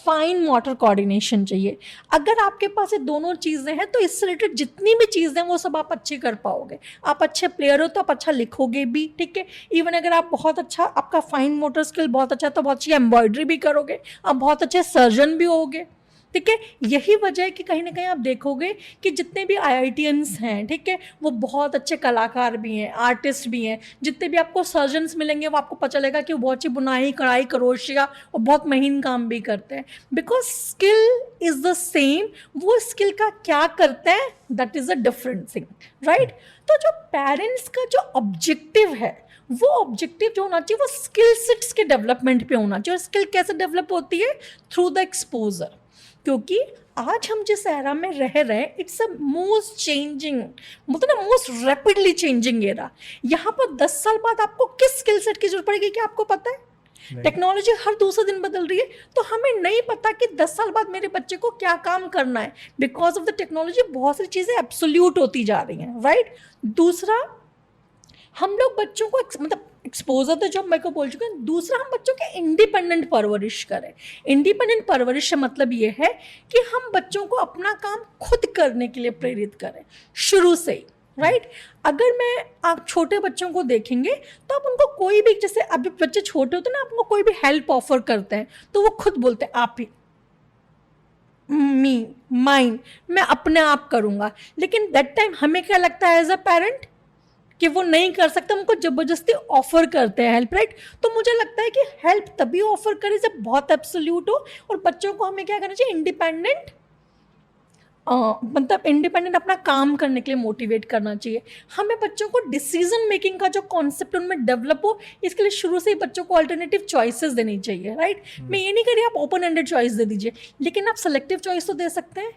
फाइन मोटर कोऑर्डिनेशन चाहिए। अगर आपके पास ये दोनों चीज़ें हैं तो इससे रिलेटेड जितनी भी चीज़ें हैं वो सब आप अच्छी कर पाओगे। आप अच्छे प्लेयर हो तो आप अच्छा लिखोगे भी, ठीक है। इवन अगर आप बहुत अच्छा, आपका फाइन मोटर स्किल बहुत अच्छा है तो बहुत अच्छी एम्ब्रॉयडरी भी करोगे, आप बहुत अच्छे सर्जन भी होगे, ठीक है। यही वजह है कि कहीं ना कहीं आप देखोगे कि जितने भी IITians हैं, ठीक है, वो बहुत अच्छे कलाकार भी हैं, आर्टिस्ट भी हैं। जितने भी आपको सर्जन्स मिलेंगे वो आपको पता चलेगा कि वो बहुत अच्छी बुनाई, कढ़ाई, क्रोशिया और बहुत महीन काम भी करते हैं, because skill is the same. वो स्किल का क्या करते हैं, that is a different thing, right. तो जो पेरेंट्स का जो ऑब्जेक्टिव है, वो ऑब्जेक्टिव जो होना चाहिए वो स्किल सेट्स के डेवलपमेंट पे होना चाहिए। और स्किल कैसे डेवलप होती है? Through the exposure. क्योंकि आज हम जिस एरा में रह रहे हैं, इट्स अ मोस्ट चेंजिंग, मतलब ना मोस्ट रैपिडली चेंजिंग एरा। यहाँ पर 10 साल बाद आपको किस स्किल सेट की जरूरत पड़ेगी, क्या आपको पता है? टेक्नोलॉजी हर दूसरे दिन बदल रही है, तो हमें नहीं पता कि 10 साल बाद मेरे बच्चे को क्या काम करना है। बिकॉज ऑफ द टेक्नोलॉजी बहुत सारी चीज़ें एब्सोल्यूट होती जा रही हैं, राइट। दूसरा, हम लोग बच्चों को मतलब एक्सपोजर तो जो मेरे को बोल चुके हैं। दूसरा, हम बच्चों के इंडिपेंडेंट परवरिश करें। इंडिपेंडेंट परवरिश का मतलब ये है कि हम बच्चों को अपना काम खुद करने के लिए प्रेरित करें शुरू से ही, राइट। अगर मैं आप छोटे बच्चों को देखेंगे तो आप उनको कोई भी, जैसे अभी बच्चे छोटे होते हैं ना, आप उनको कोई भी हेल्प ऑफर करते हैं तो वो खुद बोलते हैं आप ही, मी, माइन, मैं अपने आप करूँगा। लेकिन दैट टाइम हमें क्या लगता है एज अ पेरेंट कि वो नहीं कर सकता, उनको जबरदस्ती ऑफर करते हैं हेल्प, राइट। तो मुझे लगता है कि हेल्प तभी ऑफर करें जब बहुत एब्सोल्यूट हो, और बच्चों को हमें क्या करना चाहिए? इंडिपेंडेंट, मतलब इंडिपेंडेंट अपना काम करने के लिए मोटिवेट करना चाहिए। हमें बच्चों को डिसीजन मेकिंग का जो कॉन्सेप्ट उनमें डेवलप हो, इसके लिए शुरू से ही बच्चों को अल्टरनेटिव चॉइसेस देनी चाहिए, राइट। मैं ये नहीं कह रही आप ओपन एंडेड चॉइस दे दीजिए, लेकिन आप सेलेक्टिव चॉइस तो दे सकते हैं,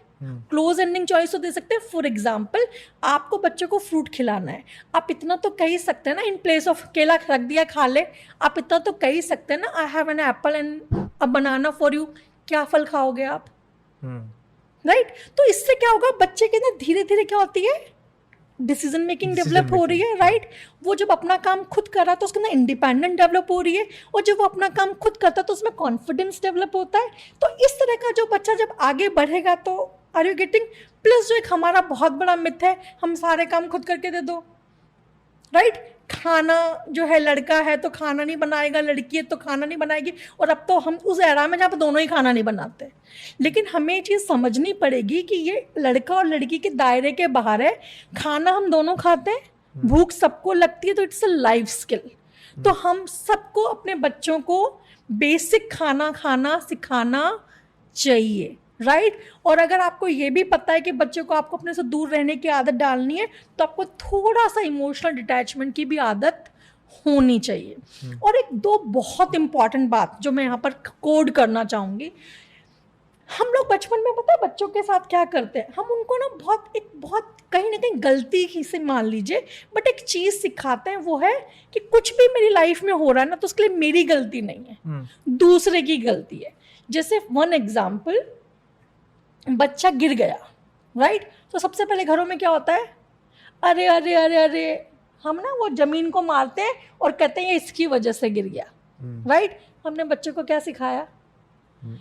क्लोज एंडिंग चॉइस तो दे सकते हैं। फॉर एग्जाम्पल, आपको बच्चों को फ्रूट खिलाना है, आप इतना तो कह ही सकते हैं ना, इन प्लेस ऑफ केला रख दिया खा ले, आप इतना तो कह ही सकते हैं ना, I have an apple and a banana for you. क्या फल खाओगे आप, राइट। तो इससे क्या होगा? बच्चे के अंदर धीरे धीरे क्या होती है? डिसीजन मेकिंग डेवलप हो रही है, राइट। वो जब अपना काम खुद कर रहा है तो उसके अंदर इंडिपेंडेंट डेवलप हो रही है, और जब वो अपना काम खुद करता है तो उसमें कॉन्फिडेंस डेवलप होता है। तो इस तरह का जो बच्चा जब आगे बढ़ेगा, तो आर यू गेटिंग? प्लस जो एक हमारा बहुत बड़ा मिथ है, हम सारे काम खुद करके दे दो, राइट। खाना जो है, लड़का है तो खाना नहीं बनाएगा, लड़की है तो खाना नहीं बनाएगी। और अब तो हम उस एरा में जहाँ पर दोनों ही खाना नहीं बनाते। लेकिन हमें ये चीज़ समझनी पड़ेगी कि ये लड़का और लड़की के दायरे के बाहर है। खाना हम दोनों खाते हैं, भूख सबको लगती है, तो इट्स अ लाइफ स्किल। तो हम सबको अपने बच्चों को बेसिक खाना खाना सिखाना चाहिए, राइट। और अगर आपको ये भी पता है कि बच्चे को आपको अपने से दूर रहने की आदत डालनी है, तो आपको थोड़ा सा इमोशनल डिटैचमेंट की भी आदत होनी चाहिए। और एक दो बहुत इंपॉर्टेंट बात जो मैं यहाँ पर कोड करना चाहूँगी, हम लोग बचपन में पता है बच्चों के साथ क्या करते हैं, हम उनको ना बहुत कहीं ना कहीं गलती ही से मान लीजिए, बट एक चीज़ सिखाते हैं, वो है कि कुछ भी मेरी लाइफ में हो रहा है ना, तो उसके लिए मेरी गलती नहीं है, दूसरे की गलती है। जैसे वन एग्जाम्पल, बच्चा गिर गया, राइट? तो सबसे पहले घरों में क्या होता है, अरे अरे अरे अरे, हम ना वो जमीन को मारते हैं और कहते हैं ये इसकी वजह से गिर गया, राइट? हमने बच्चे को क्या सिखाया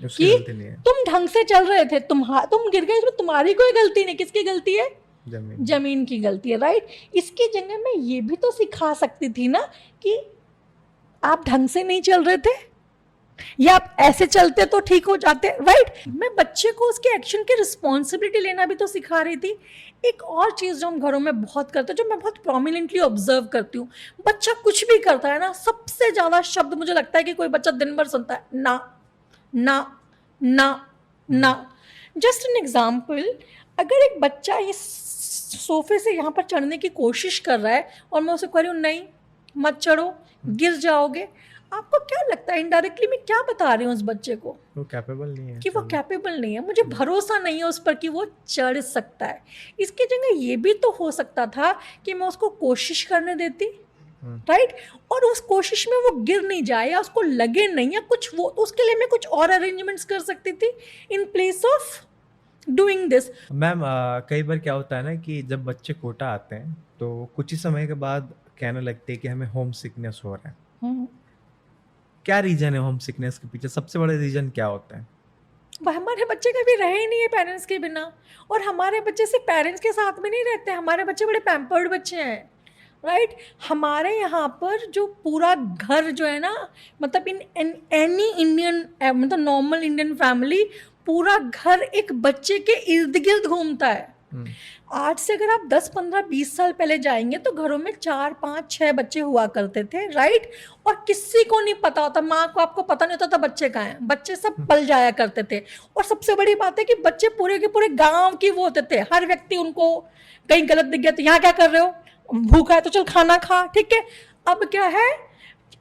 उसकी कि गलती नहीं है, तुम ढंग से चल रहे थे, तुम गिर गए, इसमें तुम्हारी कोई गलती नहीं, किसकी गलती है? जमीन की गलती है, राइट? इसकी जगह मैं ये भी तो सिखा सकती थी ना कि आप ढंग से नहीं चल रहे थे, या आप ऐसे चलते तो ठीक हो जाते, राइट? मैं बच्चे को उसके एक्शन की रिस्पॉन्सिबिलिटी लेना भी तो सिखा रही थी। एक और चीज़ जो हम घरों में बहुत करते हैं, जो मैं बहुत प्रोमिनेंटली ऑब्जर्व करती हूँ, बच्चा कुछ भी करता है ना, सबसे ज़्यादा शब्द मुझे लगता है कि कोई बच्चा दिन भर सुनता है, ना ना ना ना। जस्ट एन एग्जाम्पल, अगर एक बच्चा ये सोफे से यहाँ पर चढ़ने की कोशिश कर रहा है और मैं उसे कह रही हूँ नहीं मत चढ़ो, गिर जाओगे, आपको क्या लगता है इनडायरेक्टली मैं क्या बता रही हूँ उस बच्चे को? वो कैपेबल नहीं है, कि वो कैपेबल नहीं है, मुझे भरोसा नहीं है उस पर कि वो चढ़ सकता है। इसकी जगह ये भी तो हो सकता था कि मैं उसको कोशिश करने देती, राइट? और उस कोशिश में वो गिर नहीं जाए या उसको लगे नहीं या कुछ, वो तो उसके लिए मैं कुछ और अरेंजमेंट्स कर सकती थी in place of doing this. Ma'am कई बार क्या होता है ना कि जब बच्चे कोटा आते हैं तो कुछ ही समय के बाद कहने लगते हैं कि हमें होम सिकनेस हो रहा है। क्या रीजन है होम सिकनेस के पीछे? सबसे बड़ा रीजन क्या होता है? हमारे बच्चे कभी रहे ही नहीं है पेरेंट्स के बिना, और हमारे बच्चे सिर्फ पेरेंट्स के साथ में नहीं रहते, हमारे बच्चे बड़े पैम्पर्ड बच्चे हैं, राइट? हमारे यहाँ पर जो पूरा घर जो है ना, मतलब इन एनी इंडियन, मतलब नॉर्मल इंडियन फैमिली, पूरा घर एक बच्चे के इर्द गिर्द घूमता है। आज से अगर आप 10, 15, 20 साल पहले जाएंगे तो घरों में 4, 5, 6 बच्चे हुआ करते थे, राइट? और किसी को नहीं पता होता, माँ को आपको पता नहीं होता था बच्चे कहाँ हैं, बच्चे सब पल जाया करते थे। और सबसे बड़ी बात है कि बच्चे पूरे के पूरे गांव की वो होते थे, हर व्यक्ति उनको कहीं गलत दिख गया तो यहाँ क्या कर रहे हो, भूखा है तो चल खाना खा, ठीक है? अब क्या है,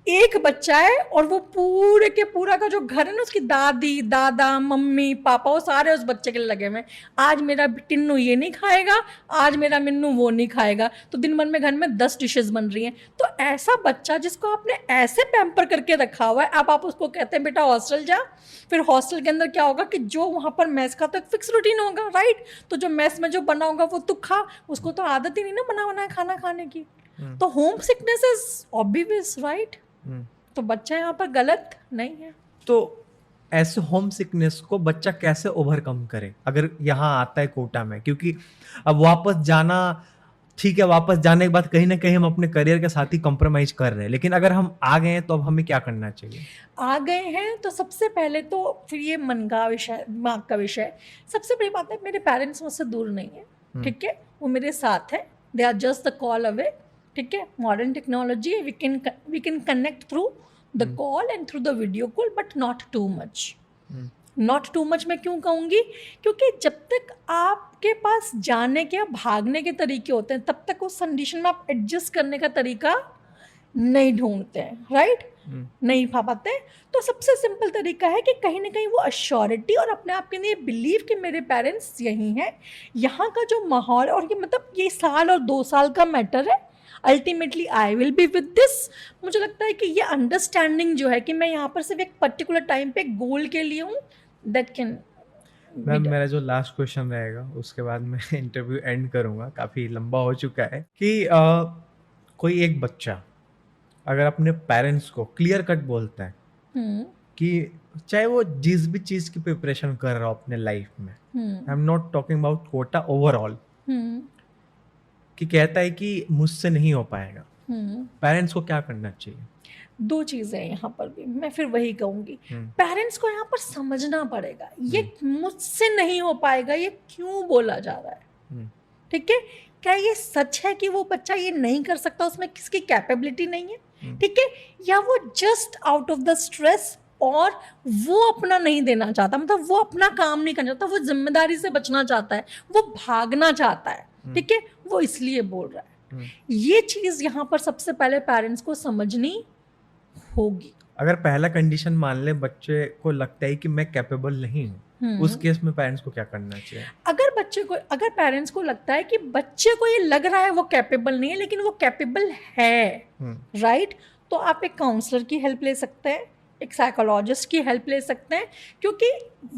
एक बच्चा है और वो पूरे के पूरा का जो घर है ना, उसकी दादी दादा मम्मी पापा वो सारे उस बच्चे के लिए लगे हुए हैं। आज मेरा टिन्नू ये नहीं खाएगा, आज मेरा मिन्नू वो नहीं खाएगा, तो दिन भर में घर में 10 डिशेस बन रही हैं। तो ऐसा बच्चा जिसको आपने ऐसे पैम्पर करके रखा हुआ है, अब आप उसको कहते हैं बेटा हॉस्टल जा, फिर हॉस्टल के अंदर क्या होगा कि जो वहाँ पर मेस का तो एक फिक्स रूटीन होगा, राइट? तो जो मेस में जो बना होगा वो तू खा, उसको तो आदत ही नहीं ना बना बनाया खाना खाने की। तो home sickness is obvious, right? तो बच्चा यहाँ पर गलत नहीं है। तो ऐसे होम सिकनेस को बच्चा कैसे ओवरकम करे अगर यहाँ आता है कोटा में? क्योंकि अब वापस जाना ठीक है, वापस जाने के बाद कहीं ना कहीं हम अपने करियर के साथ ही कॉम्प्रोमाइज कर रहे हैं, लेकिन अगर हम आ गए हैं तो अब हमें क्या करना चाहिए? आ गए हैं तो सबसे पहले तो फिर ये मन का विषय, दिमाग का विषय। सबसे बड़ी बात है, मेरे पेरेंट्स मुझसे दूर नहीं है, ठीक है? वो मेरे साथ है, they are just the call away, ठीक है? Modern technology, we can connect through the call and through the video call, but not too much. Not too much मैं क्यों कहूँगी? क्योंकि जब तक आपके पास जाने के या भागने के तरीके होते हैं, तब तक उस कंडीशन में आप एडजस्ट करने का तरीका नहीं ढूंढते हैं, राइट? नहीं पा पाते। तो सबसे सिंपल तरीका है कि कहीं ना कहीं वो अश्योरिटी और अपने आप के लिए बिलीव कि मेरे पेरेंट्स यहीं हैं, यहाँ का जो माहौल, और ये मतलब ये साल और 2 साल का मैटर है, ultimately I will be with this. मुझे लगता है कि ये अंडरस्टैंडिंग जो है कि मैं यहाँ पर सिर्फ एक पर्टिकुलर टाइम पे गोल के लिए हूँ, दैट कैन। मैम मेरा जो लास्ट क्वेश्चन रहेगा उसके बाद मैं इंटरव्यू एंड करूंगा, काफ़ी लंबा हो चुका है, कि कोई एक बच्चा अगर अपने पेरेंट्स को क्लियर कट बोलता है कि चाहे वो जिस भी चीज़ की प्रिपरेशन कर रहा हो अपने लाइफ में, I am not talking about Kota, overall, कि कहता है कि मुझसे नहीं हो पाएगा, पेरेंट्स को क्या करना चाहिए? 2 चीज़ें हैं यहाँ पर भी, मैं फिर वही कहूँगी, पेरेंट्स को यहाँ पर समझना पड़ेगा ये मुझसे नहीं हो पाएगा ये क्यों बोला जा रहा है, ठीक है? क्या ये सच है कि वो बच्चा ये नहीं कर सकता, उसमें किसकी कैपेबिलिटी नहीं है, ठीक है? या वो just out of the stress, और वो अपना नहीं देना चाहता, मतलब वो अपना काम नहीं करना चाहता, वो जिम्मेदारी से बचना चाहता है, वो भागना चाहता है, ठीक है? वो इसलिए बोल रहा है। ये चीज़ यहाँ पर सबसे पहले पेरेंट्स को समझनी होगी। अगर पहला कंडीशन मान ले बच्चे को लगता है कि मैं कैपेबल नहीं हूँ, उस केस में पेरेंट्स को क्या करना चाहिए? अगर पेरेंट्स को लगता है कि बच्चे को ये लग रहा है वो कैपेबल नहीं है लेकिन वो कैपेबल है, राइट, तो आप एक काउंसलर की हेल्प ले सकते हैं, एक साइकोलॉजिस्ट की हेल्प ले सकते हैं, क्योंकि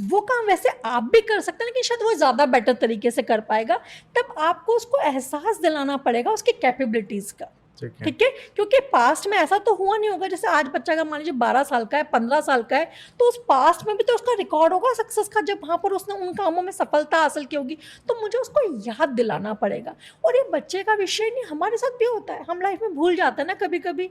वो काम वैसे आप भी कर सकते हैं लेकिन शायद वो ज़्यादा बेटर तरीके से कर पाएगा। तब आपको उसको एहसास दिलाना पड़ेगा उसकी कैपेबिलिटीज़ का, ठीक है, क्योंकि पास्ट में ऐसा तो हुआ नहीं होगा। जैसे आज बच्चा का मान लीजिए 12 साल का है, 15 साल का है, तो उस पास्ट में भी तो उसका रिकॉर्ड होगा सक्सेस का, जब वहाँ पर उसने उन कामों में सफलता हासिल की होगी, तो मुझे उसको याद दिलाना पड़ेगा। और ये बच्चे का विषय नहीं, हमारे साथ भी होता है, हम लाइफ में भूल जाते हैं ना कभी कभी।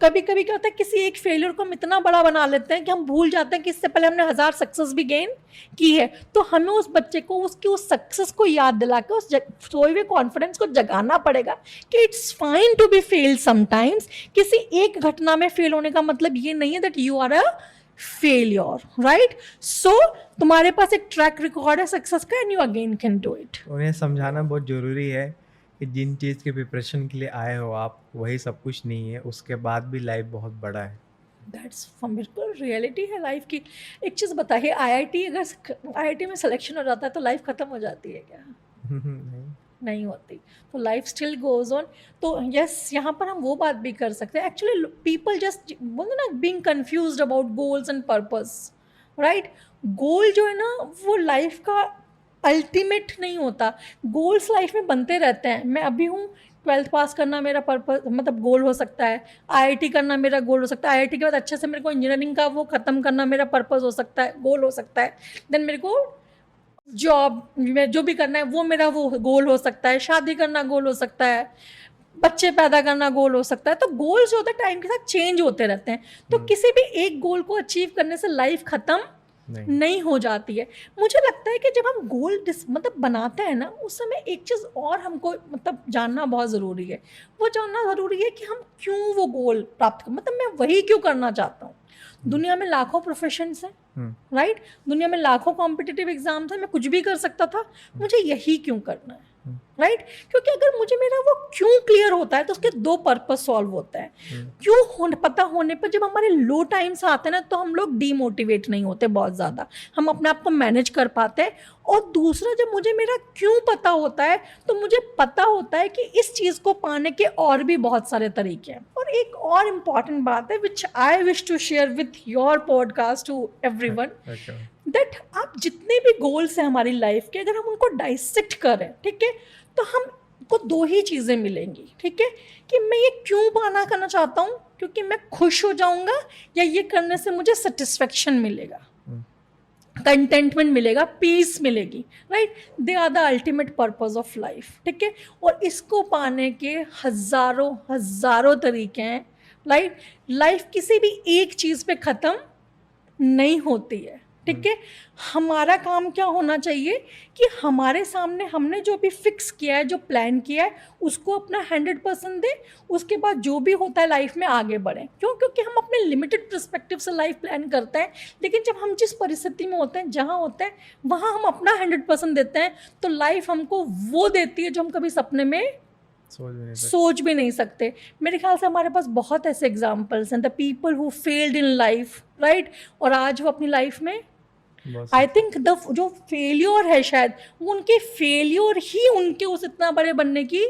कभी कभी क्या होता है, किसी एक फेलियर को हम इतना बड़ा बना लेते हैं कि हम भूल जाते हैं कि इससे पहले हमने 1000 सक्सेस भी गेन की है। तो हमें उस बच्चे को उसकी उस सक्सेस को याद दिला के उस सोए हुए कॉन्फिडेंस को जगाना पड़ेगा कि it's fine to be fail sometimes. किसी एक घटना में फेल होने का मतलब ये नहीं है that you are a failure, right. So तुम्हारे पास एक ट्रैक रिकॉर्ड है सक्सेस का and you again can do it. उन्हें समझाना बहुत ज़रूरी है कि जिन चीज़ के प्रिपरेशन के लिए आए हो आप, वही सब कुछ नहीं है, उसके बाद भी लाइफ बहुत बड़ा है। दैट्स बिल्कुल रियलिटी है लाइफ की। एक चीज़ बताइए, आईआईटी अगर आईआईटी में सिलेक्शन हो जाता है तो लाइफ ख़त्म हो जाती है क्या? नहीं। नहीं होती, तो लाइफ स्टिल गोज ऑन। तो यस, यहाँ पर हम वो बात भी कर सकते हैं। एक्चुअली पीपल जस्ट बोलते ना, being confused about goals and purpose, right. Goal जो है ना वो लाइफ का अल्टीमेट नहीं होता। गोल्स लाइफ में बनते रहते हैं। मैं अभी हूँ, 12th पास करना मेरा पर्पस मतलब गोल हो सकता है, आईआईटी करना मेरा गोल हो सकता है, आईआईटी के बाद अच्छे से मेरे को इंजीनियरिंग का वो ख़त्म करना मेरा पर्पस हो सकता है, गोल हो सकता है। देन मेरे को जॉब में जो भी करना है वो मेरा वो गोल हो सकता है, शादी करना गोल हो सकता है, बच्चे पैदा करना गोल हो सकता है। तो गोल्स जो होते हैं टाइम के साथ चेंज होते रहते हैं। तो किसी भी एक गोल को अचीव करने से लाइफ ख़त्म नहीं हो जाती है। मुझे लगता है कि जब हम गोल मतलब बनाते हैं ना, उस समय एक चीज़ और हमको मतलब जानना बहुत ज़रूरी है। वो जानना ज़रूरी है कि हम क्यों वो गोल प्राप्त कर, मतलब मैं वही क्यों करना चाहता हूँ। दुनिया में लाखों प्रोफेशंस हैं, राइट, दुनिया में लाखों कॉम्पिटिटिव एग्जाम्स हैं, मैं कुछ भी कर सकता था, मुझे यही क्यों करना है, राइट। क्योंकि अगर मुझे मेरा वो क्यों क्लियर होता है तो उसके दो पर्पस सॉल्व होता है। क्यों पता होने पर जब हमारे लो टाइम्स आते हैं ना, तो हम लोग डीमोटिवेट नहीं होते बहुत ज़्यादा, हम अपने आप को मैनेज कर पाते हैं। और दूसरा, जब मुझे मेरा क्यों पता होता है तो मुझे पता होता है कि इस चीज़ को पाने के और भी बहुत सारे तरीके हैं। और एक और इम्पॉर्टेंट बात है which I wish to share with your podcast to everyone, that आप जितने भी गोल्स हैं हमारी लाइफ के, अगर हम उनको डाइसेक्ट करें, ठीक है, तो हमको दो ही चीज़ें मिलेंगी, ठीक है, कि मैं ये क्यों पाना करना चाहता हूँ क्योंकि मैं खुश हो जाऊँगा, या ये करने से मुझे सेटिस्फेक्शन मिलेगा, कंटेंटमेंट मिलेगा, पीस मिलेगी, right. They are the ultimate purpose of life, ठीक है। और इसको पाने के हज़ारों तरीके हैं, राइट। लाइफ किसी भी एक चीज़ पे ख़त्म नहीं होती है, ठीक है। हमारा काम क्या होना चाहिए कि हमारे सामने हमने जो भी फिक्स किया है, जो प्लान किया है, उसको अपना 100% दें। उसके बाद जो भी होता है लाइफ में आगे बढ़ें। क्यों? क्योंकि हम अपने लिमिटेड पर्सपेक्टिव से लाइफ प्लान करते हैं, लेकिन जब हम जिस परिस्थिति में होते हैं, जहाँ होते हैं, वहाँ हम अपना 100% देते हैं, तो लाइफ हमको वो देती है जो हम कभी सपने में सोच भी नहीं सकते। मेरे ख्याल से हमारे पास बहुत ऐसे एग्जाम्पल्स हैं, the people who failed in life, right, और आज वो अपनी लाइफ में, आई थिंक द जो फेलियर है शायद वो उनके फेलियर ही उनके उस इतना बड़े बनने की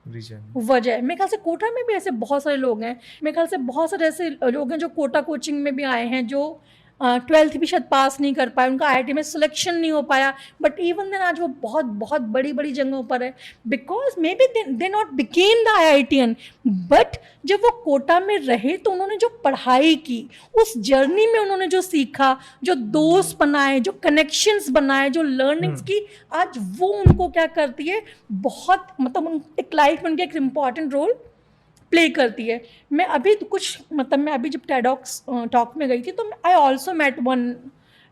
वजह है। मेरे ख्याल से कोटा में भी ऐसे बहुत सारे लोग हैं, मेरे ख्याल से बहुत सारे ऐसे लोग हैं जो कोटा कोचिंग में भी आए हैं, जो 12th भी शायद पास नहीं कर पाए, उनका आईआईटी में सिलेक्शन नहीं हो पाया, बट इवन देन आज वो बहुत बहुत बड़ी बड़ी जगहों पर है, because may be they not became the IITian, but जब वो कोटा में रहे तो उन्होंने जो पढ़ाई की, उस जर्नी में उन्होंने जो सीखा, जो दोस्त बनाए, जो कनेक्शंस बनाए, जो लर्निंग्स की, आज वो उनको क्या करती है, बहुत मतलब एक लाइफ में उनके एक इम्पॉर्टेंट रोल प्ले करती है। मैं अभी जब टेडॉक्स टॉक में गई थी, तो I also met one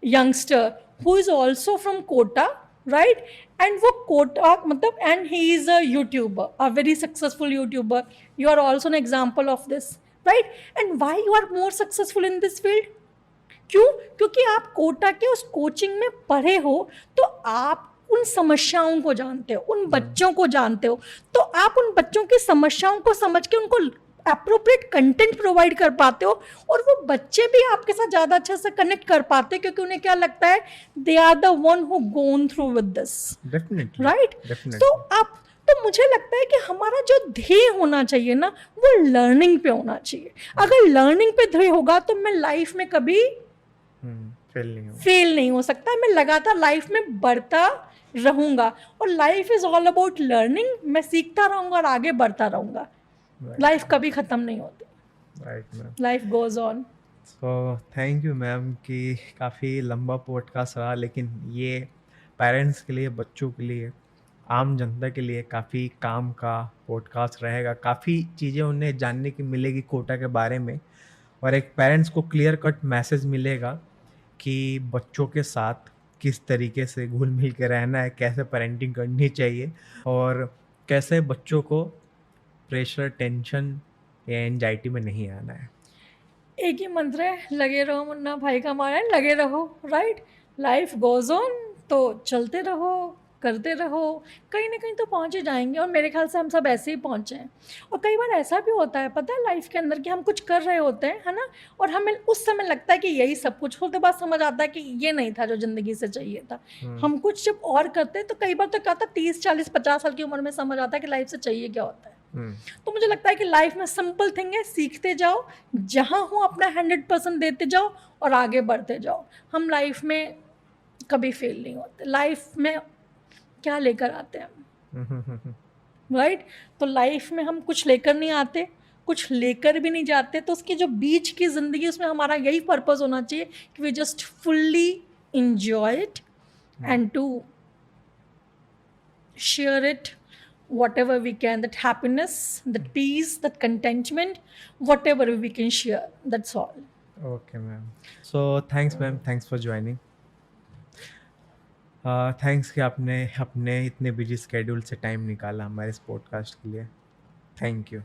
youngster who is also from Kota, right, and वो कोटा मतलब and he is a YouTuber, a very successful YouTuber. You are also an example of this, right, and why you are more successful in this field? क्यों? क्योंकि आप कोटा के उस coaching में पढ़े हो, तो आप उन समस्याओं को जानते हो, उन बच्चों को जानते हो, तो आप उन बच्चों की समस्याओं को समझ के उनको एप्रोप्रिएट कंटेंट प्रोवाइड कर पाते हो, और वो बच्चे भी आपके साथ ज़्यादा अच्छे से कनेक्ट कर पाते हैं, क्योंकि उन्हें क्या लगता है, they are the one who gone through with this, definitely right. तो डेफिनेटली आप, तो मुझे लगता है कि हमारा जो ध्येय होना चाहिए ना, वो लर्निंग पे होना चाहिए। अगर लर्निंग पे ध्येय होगा तो मैं लाइफ में कभी फेल नहीं हो सकता, मैं लगातार लाइफ में बढ़ता रहूंगा। और life is all about learning, मैं सीखता रहूंगा और आगे बढ़ता रहूंगा। लाइफ कभी खत्म नहीं होती, right ma'am. Life goes on. So thank you ma'am कि काफ़ी लंबा पॉडकास्ट रहा, लेकिन ये पेरेंट्स के लिए, बच्चों के लिए, आम जनता के लिए काफ़ी काम का पॉडकास्ट रहेगा। काफ़ी चीज़ें उन्हें जानने की मिलेगी कोटा के बारे में, और एक पेरेंट्स को क्लियर कट मैसेज मिलेगा कि बच्चों के साथ किस तरीके से घुल मिल के रहना है, कैसे पेरेंटिंग करनी चाहिए, और कैसे बच्चों को प्रेशर, टेंशन या एंजाइटी में नहीं आना है। एक ही मंत्र है, लगे रहो मुन्ना भाई का हमारा, लगे रहो, राइट। लाइफ गोज ऑन, तो चलते रहो, करते रहो, कहीं ना कहीं तो पहुंच ही जाएंगे। और मेरे ख्याल से हम सब ऐसे ही पहुंचे हैं। और कई बार ऐसा भी होता है, पता है, लाइफ के अंदर कि हम कुछ कर रहे होते हैं, है ना, और हमें उस समय लगता है कि यही सब कुछ, होते बाद समझ आता है कि ये नहीं था जो ज़िंदगी से चाहिए था। हम कुछ जब और करते हैं तो कई बार तो क्या होता है, 30 40 50 साल की उम्र में समझ आता है कि लाइफ से चाहिए क्या होता है। तो मुझे लगता है कि लाइफ में सिंपल थिंग है, सीखते जाओ, जहाँ हो अपना 100% देते जाओ और आगे बढ़ते जाओ। हम लाइफ में कभी फेल नहीं होते। लाइफ में क्या लेकर आते हैं हम, राइट। तो लाइफ में हम कुछ लेकर नहीं आते, कुछ लेकर भी नहीं जाते। तो उसकी जो बीच की ज़िंदगी, उसमें हमारा यही पर्पस होना चाहिए कि we just fully enjoy it and to share it whatever we can, that happiness, that peace, that contentment, whatever we can share, that's all. Okay ma'am. So thanks ma'am, thanks for joining. Thanks कि आपने अपने इतने busy schedule से time निकाला हमारे इस podcast के लिए। Thank you.